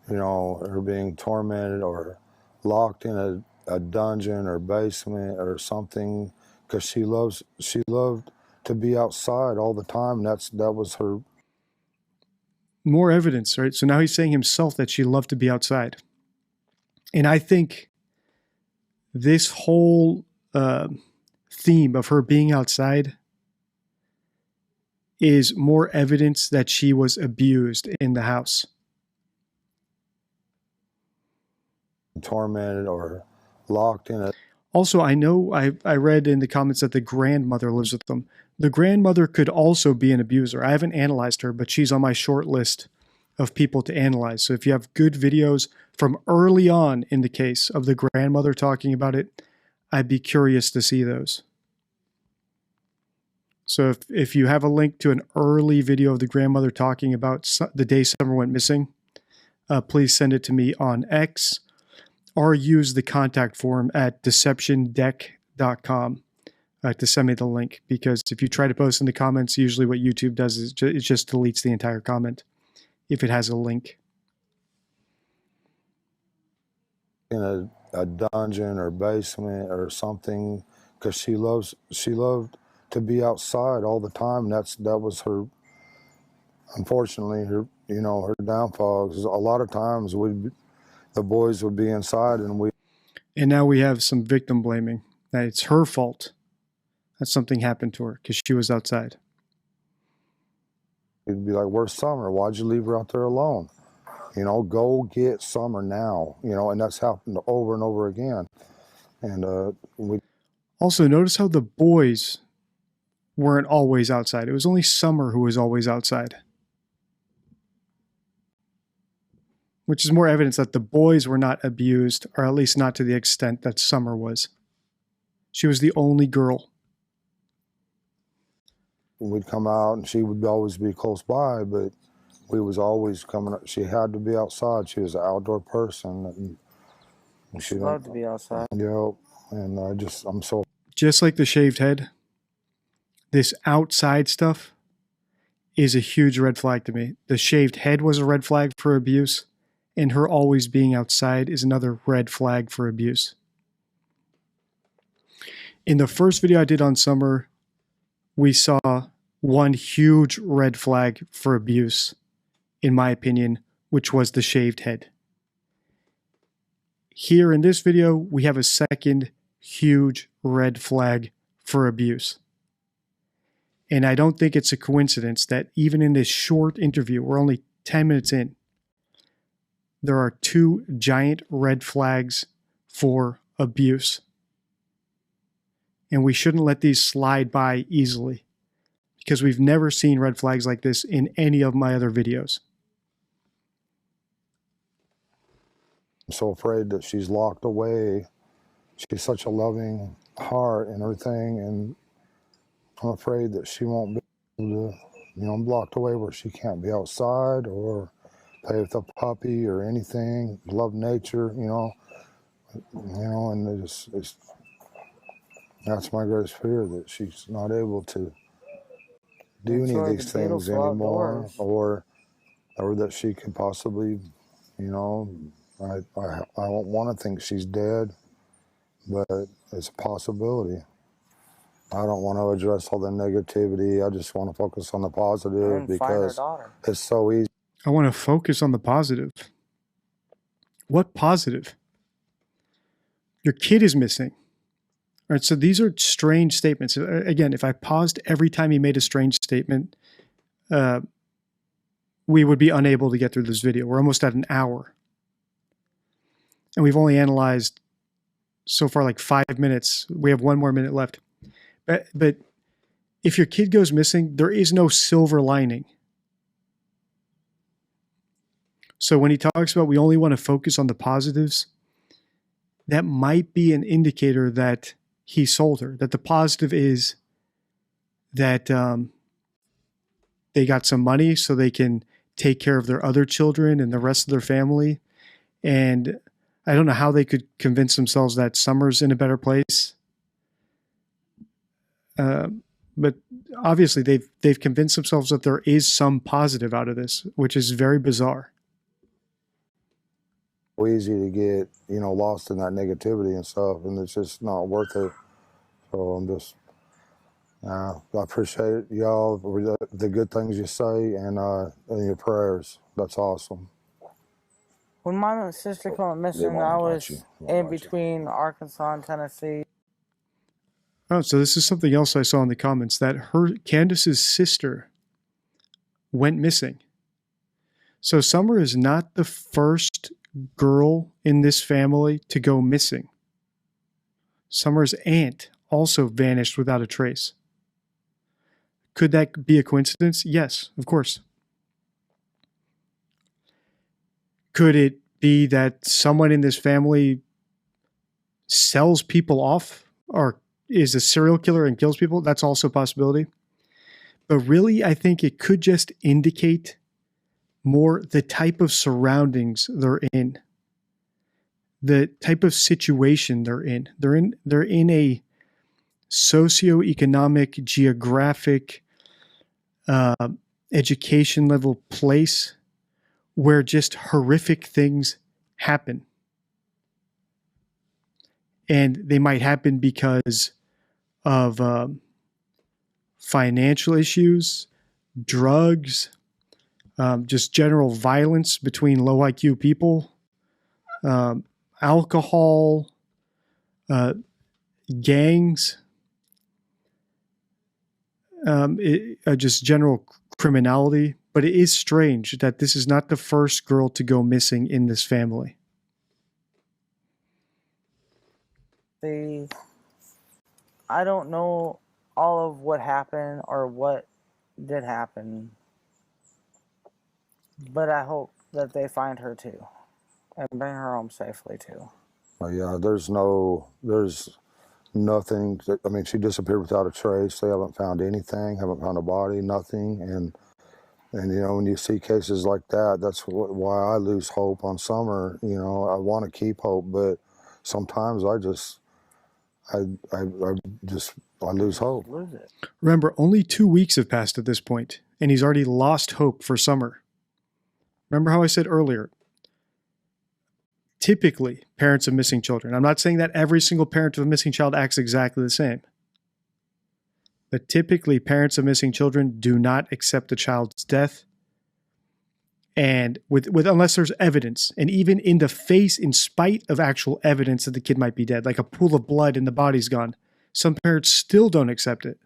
her being tormented or locked in a dungeon or basement or something, because she loved to be outside all the time. That was her. More evidence, right? So now he's saying himself that she loved to be outside. And I think this whole theme of her being outside is more evidence that she was abused in the house. Tormented or locked in a... Also, I know I read in the comments that the grandmother lives with them. The grandmother could also be an abuser. I haven't analyzed her, but she's on my short list of people to analyze. So if you have good videos from early on in the case of the grandmother talking about it, I'd be curious to see those. So if you have a link to an early video of the grandmother talking about the day Summer went missing, please send it to me on X or use the contact form at deceptiondeck.com. to send me the link, because if you try to post in the comments, usually what YouTube does is it just deletes the entire comment if it has a link. In a dungeon or basement or something, because she loved to be outside all the time. That was her, unfortunately, her downfall. 'Cause a lot of times the boys would be inside and now we have some victim blaming, that it's her fault that something happened to her because she was outside. we'd be like, "Where's Summer? Why'd you leave her out there alone? Go get Summer now." And that's happened over and over again. And Also, notice how the boys weren't always outside. It was only Summer who was always outside, which is more evidence that the boys were not abused, or at least not to the extent that Summer was. She was the only girl. we'd come out and she would always be close by, but we was always coming up. She had to be outside. She was an outdoor person. And She loved to be outside. And I'm so... Just like the shaved head, this outside stuff is a huge red flag to me. The shaved head was a red flag for abuse, and her always being outside is another red flag for abuse. In the first video I did on Summer, we saw one huge red flag for abuse, in my opinion, which was the shaved head. Here in this video, we have a second huge red flag for abuse. And I don't think it's a coincidence that even in this short interview, we're only 10 minutes in, there are two giant red flags for abuse. And we shouldn't let these slide by easily, because we've never seen red flags like this in any of my other videos. I'm so afraid that she's locked away. She's such a loving heart and everything, and I'm afraid that she won't be able to, I'm blocked away where she can't be outside or play with a puppy or anything, love nature, and that's my greatest fear, that she's not able to do any of these things anymore, or that she could possibly, I don't want to think she's dead, but it's a possibility. I don't want to address all the negativity. I just want to focus on the positive, because it's so easy. I want to focus on the positive. What positive? Your kid is missing. All right, so these are strange statements. Again, if I paused every time he made a strange statement, we would be unable to get through this video. We're almost at an hour. And we've only analyzed so far like 5 minutes. We have 1 more minute left. But if your kid goes missing, there is no silver lining. So when he talks about we only want to focus on the positives, that might be an indicator that he sold her. That the positive is that they got some money so they can take care of their other children and the rest of their family. And I don't know how they could convince themselves that Summer's in a better place. But obviously they've convinced themselves that there is some positive out of this, which is very bizarre. Easy to get, lost in that negativity and stuff, and it's just not worth it. So I'm just, I appreciate y'all, the good things you say, and your prayers. That's awesome. When my sister went missing, I was in between Arkansas and Tennessee. Oh, so this is something else I saw in the comments, that Candace's sister went missing. So Summer is not the first girl in this family to go missing. Summer's aunt also vanished without a trace. Could that be a coincidence? Yes, of course. Could it be that someone in this family sells people off, or is a serial killer and kills people? That's also a possibility. But really, I think it could just indicate more the type of surroundings they're in, the type of situation they're in. They're in a socioeconomic, geographic, education level place where just horrific things happen. And they might happen because of financial issues, drugs, just general violence between low IQ people, alcohol, gangs, just general criminality. But it is strange that this is not the first girl to go missing in this family. I don't know all of what happened or what did happen, but I hope that they find her too and bring her home safely too. Yeah, there's nothing. I mean, she disappeared without a trace. They haven't found anything, haven't found a body, nothing. And you know, when you see cases like that, that's why I lose hope on Summer. You know, I want to keep hope, but sometimes I lose hope. Lose it. Remember, only 2 weeks have passed at this point, and he's already lost hope for Summer. Remember how I said earlier, typically parents of missing children, I'm not saying that every single parent of a missing child acts exactly the same, but typically parents of missing children do not accept the child's death, and with unless there's evidence, and even in the face, in spite of actual evidence that the kid might be dead, like a pool of blood and the body's gone, some parents still don't accept it.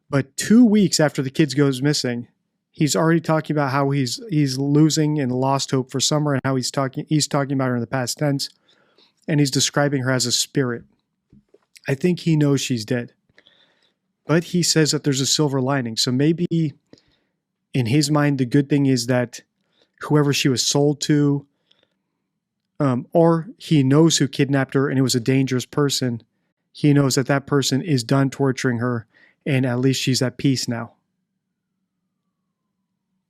But 2 weeks after the kid goes missing, he's already talking about how he's losing and lost hope for Summer, and how he's talking about her in the past tense, and he's describing her as a spirit. I think he knows she's dead, but he says that there's a silver lining. So maybe in his mind, the good thing is that whoever she was sold to, or he knows who kidnapped her and it was a dangerous person, he knows that that person is done torturing her, and at least she's at peace now.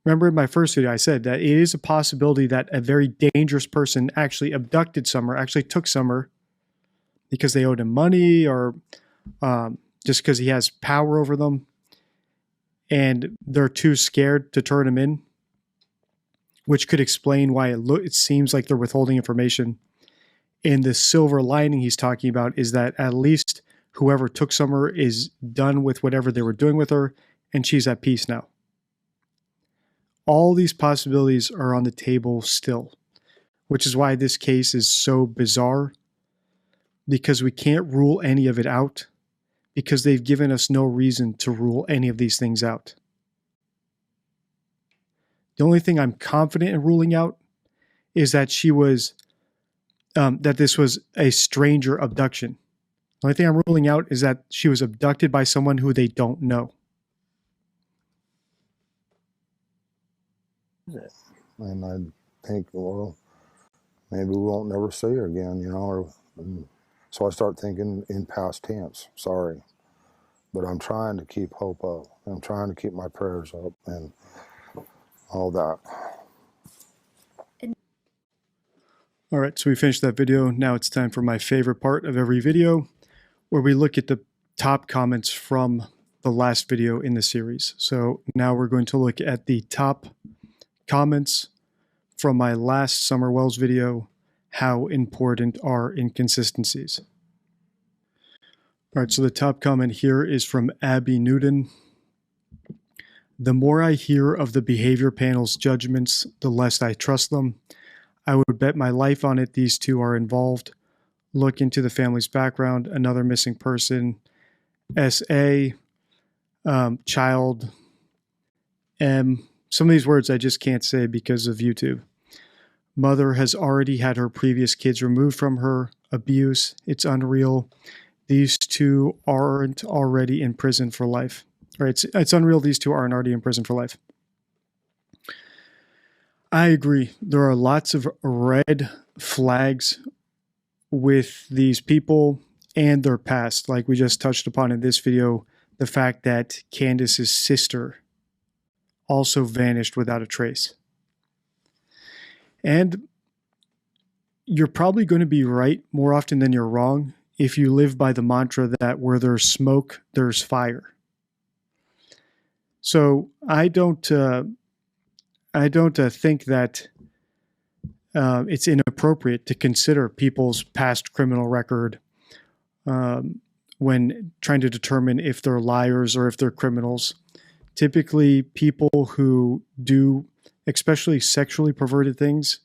Remember in my first video, I said that it is a possibility that a very dangerous person actually abducted Summer, actually took Summer because they owed him money, or just because he has power over them, and they're too scared to turn him in, which could explain why it seems like they're withholding information. And the silver lining he's talking about is that at least whoever took Summer is done with whatever they were doing with her, and she's at peace now. All these possibilities are on the table still, which is why this case is so bizarre, because we can't rule any of it out, because they've given us no reason to rule any of these things out. The only thing I'm confident in ruling out is that that this was a stranger abduction. The only thing I'm ruling out is that she was abducted by someone who they don't know. And I think, well, maybe we won't never see her again, you know. So I start thinking in past tense, sorry. But I'm trying to keep hope up. I'm trying to keep my prayers up and all that. All right, so we finished that video. Now it's time for my favorite part of every video, where we look at the top comments from the last video in the series. So now we're going to look at the top comments from my last Summer Wells video, How Important Are Inconsistencies? All right, so the top comment here is from Abby Newton. The more I hear of the behavior panel's judgments, the less I trust them. I would bet my life on it these two are involved. Look into the family's background, another missing person, S.A., child, M. Some of these words I just can't say because of YouTube. Mother has already had her previous kids removed from her. Abuse. It's unreal. These two aren't already in prison for life. Right? It's unreal these two aren't already in prison for life. I agree. There are lots of red flags with these people and their past. Like we just touched upon in this video, the fact that Candace's sister also vanished without a trace. And you're probably going to be right more often than you're wrong if you live by the mantra that where there's smoke, there's fire. So I don't think that it's inappropriate to consider people's past criminal record when trying to determine if they're liars or if they're criminals. Typically, people who do, especially sexually perverted things,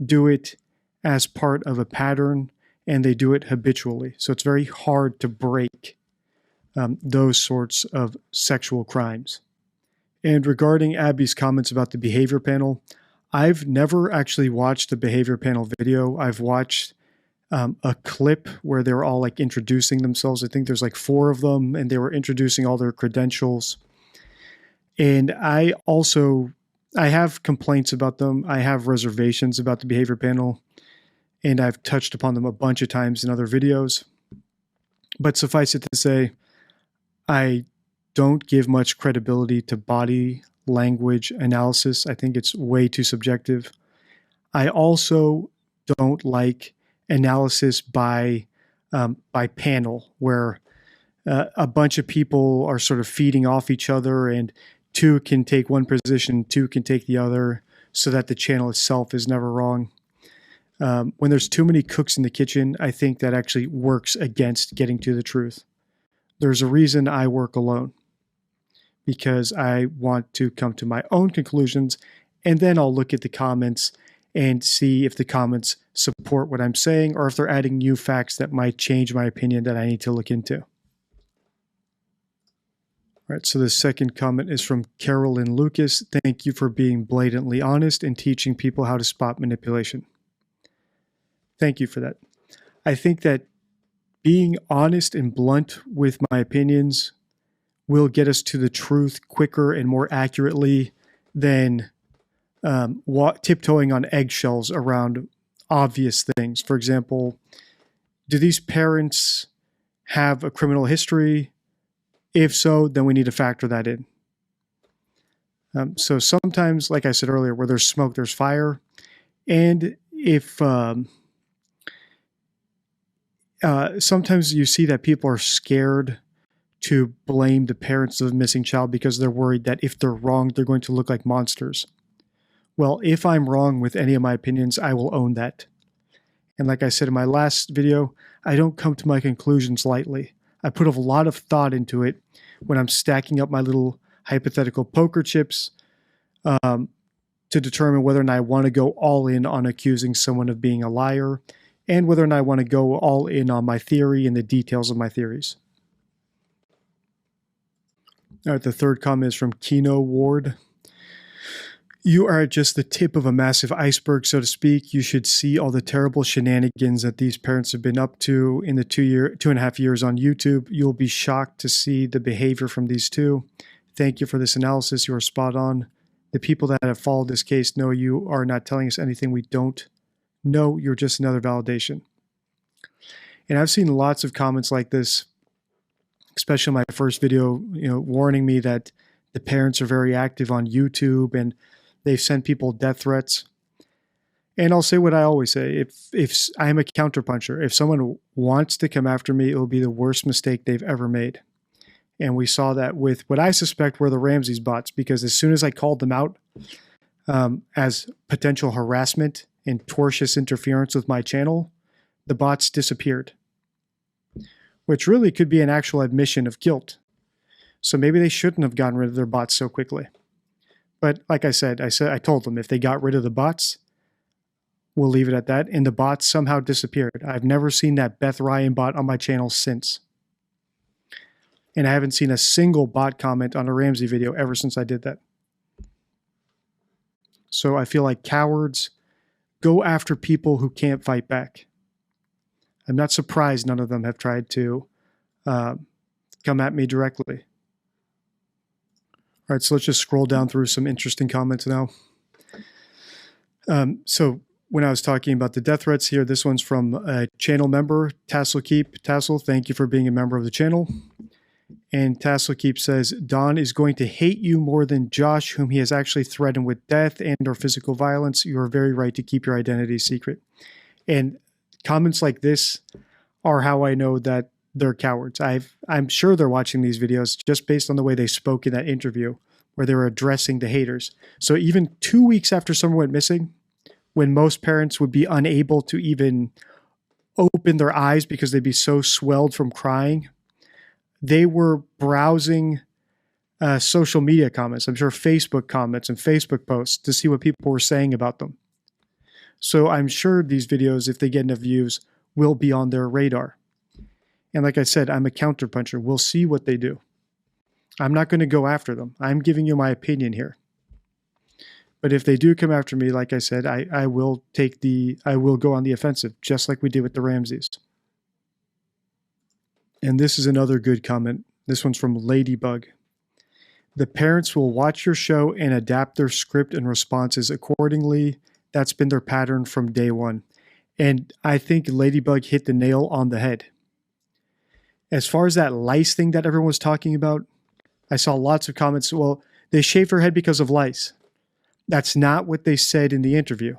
do it as part of a pattern, and they do it habitually. So it's very hard to break those sorts of sexual crimes. And regarding Abby's comments about the behavior panel, I've never actually watched the behavior panel video. I've watched a clip where they were all like introducing themselves. I think there's like 4 of them, and they were introducing all their credentials. And I have complaints about them. I have reservations about the behavior panel, and I've touched upon them a bunch of times in other videos. But suffice it to say, I don't give much credibility to body language analysis. I think it's way too subjective. I also don't like analysis by panel, where a bunch of people are sort of feeding off each other, and 2 can take one position, 2 can take the other, so that the channel itself is never wrong. When there's too many cooks in the kitchen, I think that actually works against getting to the truth. There's a reason I work alone, because I want to come to my own conclusions, and then I'll look at the comments and see if the comments support what I'm saying, or if they're adding new facts that might change my opinion that I need to look into. All right, so the second comment is from Carolyn Lucas. Thank you for being blatantly honest and teaching people how to spot manipulation. Thank you for that. I think that being honest and blunt with my opinions will get us to the truth quicker and more accurately than tiptoeing on eggshells around obvious things. For example, do these parents have a criminal history? If so, then we need to factor that in. So sometimes, like I said earlier, where there's smoke, there's fire. And if sometimes you see that people are scared to blame the parents of the missing child because they're worried that if they're wrong, they're going to look like monsters. Well, if I'm wrong with any of my opinions, I will own that. And like I said in my last video, I don't come to my conclusions lightly. I put a lot of thought into it when I'm stacking up my little hypothetical poker chips to determine whether or not I want to go all in on accusing someone of being a liar, and whether or not I want to go all in on my theory and the details of my theories. All right, the third comment is from Keno Ward. You are just the tip of a massive iceberg, so to speak. You should see all the terrible shenanigans that these parents have been up to in the 2.5 years on YouTube. You'll be shocked to see the behavior from these 2. Thank you for this analysis. You are spot on. The people that have followed this case know you are not telling us anything we don't know. You're just another validation. And I've seen lots of comments like this, especially in my first video, warning me that the parents are very active on YouTube and they've sent people death threats. And I'll say what I always say. If I'm a counterpuncher, if someone wants to come after me, it will be the worst mistake they've ever made. And we saw that with what I suspect were the Ramses bots, because as soon as I called them out as potential harassment and tortious interference with my channel, the bots disappeared, which really could be an actual admission of guilt. So maybe they shouldn't have gotten rid of their bots so quickly. But like I told them if they got rid of the bots, we'll leave it at that. And the bots somehow disappeared. I've never seen that Beth Ryan bot on my channel since. And I haven't seen a single bot comment on a Ramsey video ever since I did that. So I feel like cowards go after people who can't fight back. I'm not surprised none of them have tried to come at me directly. All right, so let's just scroll down through some interesting comments now. So when I was talking about the death threats here, this one's from a channel member, Tasselkeep. Tassel, thank you for being a member of the channel. And Tasselkeep says, Don is going to hate you more than Josh, whom he has actually threatened with death and or physical violence. You are very right to keep your identity secret. And comments like this are how I know that they're cowards. I'm sure they're watching these videos just based on the way they spoke in that interview where they were addressing the haters. So even 2 weeks after someone went missing, when most parents would be unable to even open their eyes because they'd be so swelled from crying, they were browsing social media comments, I'm sure Facebook comments and Facebook posts to see what people were saying about them. So I'm sure these videos, if they get enough views, will be on their radar. And like I said, I'm a counterpuncher. We'll see what they do. I'm not going to go after them. I'm giving you my opinion here. But if they do come after me, like I said, I will go on the offensive, just like we did with the Ramseys. And this is another good comment. This one's from Ladybug. The parents will watch your show and adapt their script and responses accordingly. That's been their pattern from day one. And I think Ladybug hit the nail on the head. As far as that lice thing that everyone was talking about, I saw lots of comments. Well, they shaved her head because of lice. That's not what they said in the interview.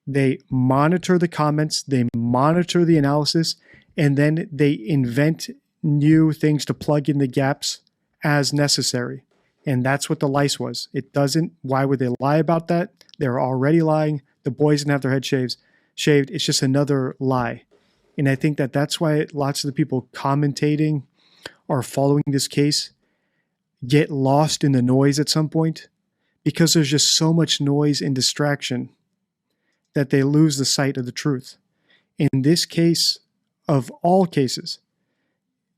They monitor the comments, they monitor the analysis, and then they invent new things to plug in the gaps as necessary. And that's what the lice was. It doesn't, why would they lie about that? They're already lying. The boys didn't have their head shaved. It's just another lie. And I think that that's why lots of the people commentating or following this case get lost in the noise at some point, because there's just so much noise and distraction that they lose the sight of the truth. In this case, of all cases,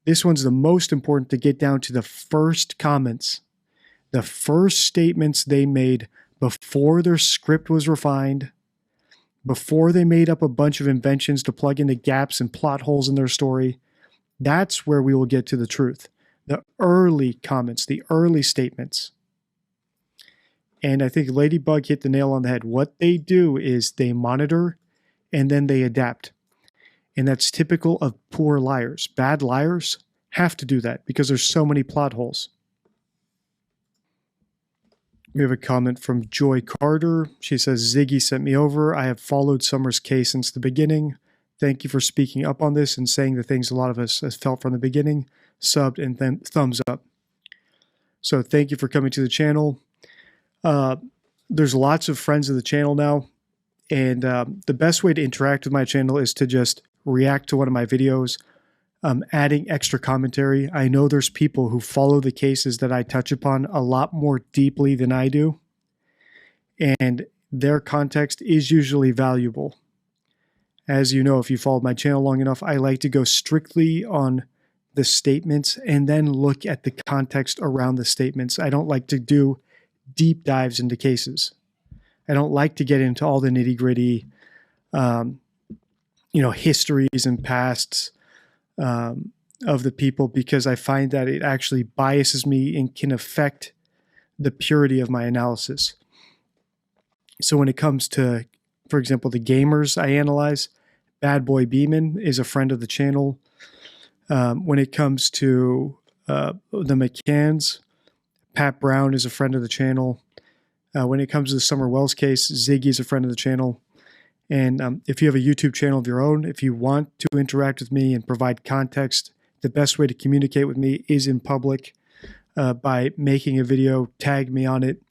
this one's the most important to get down to the first comments, the first statements they made before their script was refined, before they made up a bunch of inventions to plug in the gaps and plot holes in their story. That's where we will get to the truth. The early comments, the early statements. And I think Ladybug hit the nail on the head. What they do is they monitor and then they adapt. And that's typical of poor liars. Bad liars have to do that because there's so many plot holes. We have a comment from Joy Carter. She says, Ziggy sent me over. I have followed Summer's case since the beginning. Thank you for speaking up on this and saying the things a lot of us has felt from the beginning. Subbed and then thumbs up. So thank you for coming to the channel. There's lots of friends of the channel now. And the best way to interact with my channel is to just react to one of my videos, adding extra commentary. I know there's people who follow the cases that I touch upon a lot more deeply than I do. And their context is usually valuable. As you know, if you followed my channel long enough, I like to go strictly on the statements and then look at the context around the statements. I don't like to do deep dives into cases. I don't like to get into all the nitty-gritty, histories and pasts of the people, because I find that it actually biases me and can affect the purity of my analysis. So when it comes to, for example, the gamers I analyze, Bad Boy Beeman is a friend of the channel. When it comes to the McCanns, Pat Brown is a friend of the channel. When it comes to the Summer Wells case, Ziggy is a friend of the channel. And if you have a YouTube channel of your own, if you want to interact with me and provide context, the best way to communicate with me is in public by making a video, tag me on it.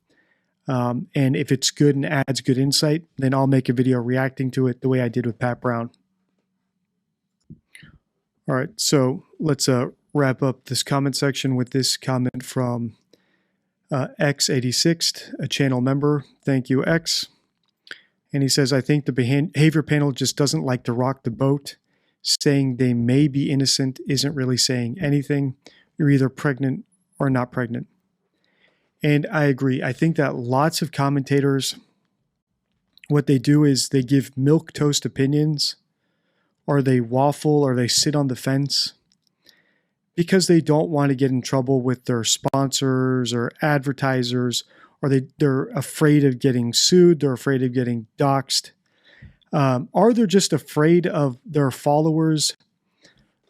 And if it's good and adds good insight, then I'll make a video reacting to it the way I did with Pat Brown. All right, so let's wrap up this comment section with this comment from X86, a channel member. Thank you, X. And he says, I think the behavior panel just doesn't like to rock the boat. Saying they may be innocent isn't really saying anything. You're either pregnant or not pregnant. And I agree. I think that lots of commentators, what they do is they give milquetoast opinions, or they waffle, or they sit on the fence because they don't want to get in trouble with their sponsors or advertisers, or they're afraid of getting sued, they're afraid of getting doxxed, or they're just afraid of their followers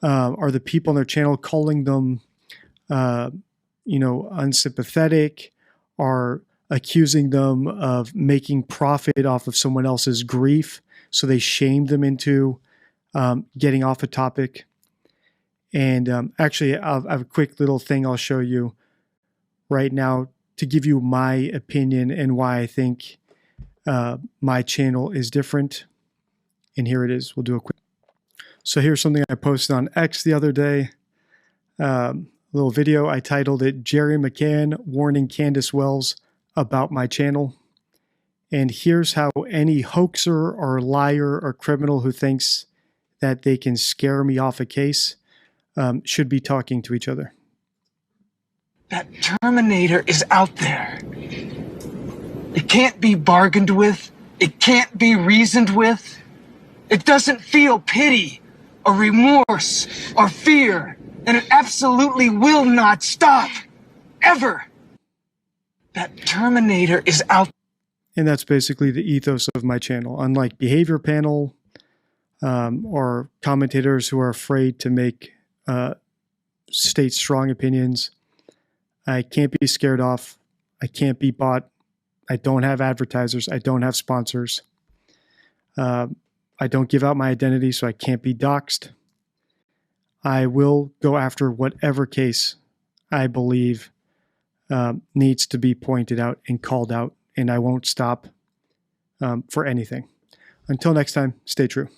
or the people on their channel calling them unsympathetic, or accusing them of making profit off of someone else's grief. So they shame them into getting off a topic. And actually, I have a quick little thing I'll show you right now to give you my opinion and why I think my channel is different. And here it is. We'll do a quick. So here's something I posted on X the other day. Little video. I titled it Jerry McCann warning Candace Wells about my channel. And here's how any hoaxer or liar or criminal who thinks that they can scare me off a case should be talking to each other. That Terminator is out there. It can't be bargained with. It can't be reasoned with. It doesn't feel pity or remorse or fear. And it absolutely will not stop. Ever. That Terminator is out. And that's basically the ethos of my channel. Unlike Behavior Panel or commentators who are afraid to make state strong opinions, I can't be scared off. I can't be bought. I don't have advertisers. I don't have sponsors. I don't give out my identity, so I can't be doxxed. I will go after whatever case I believe needs to be pointed out and called out, and I won't stop for anything. Until next time, stay true.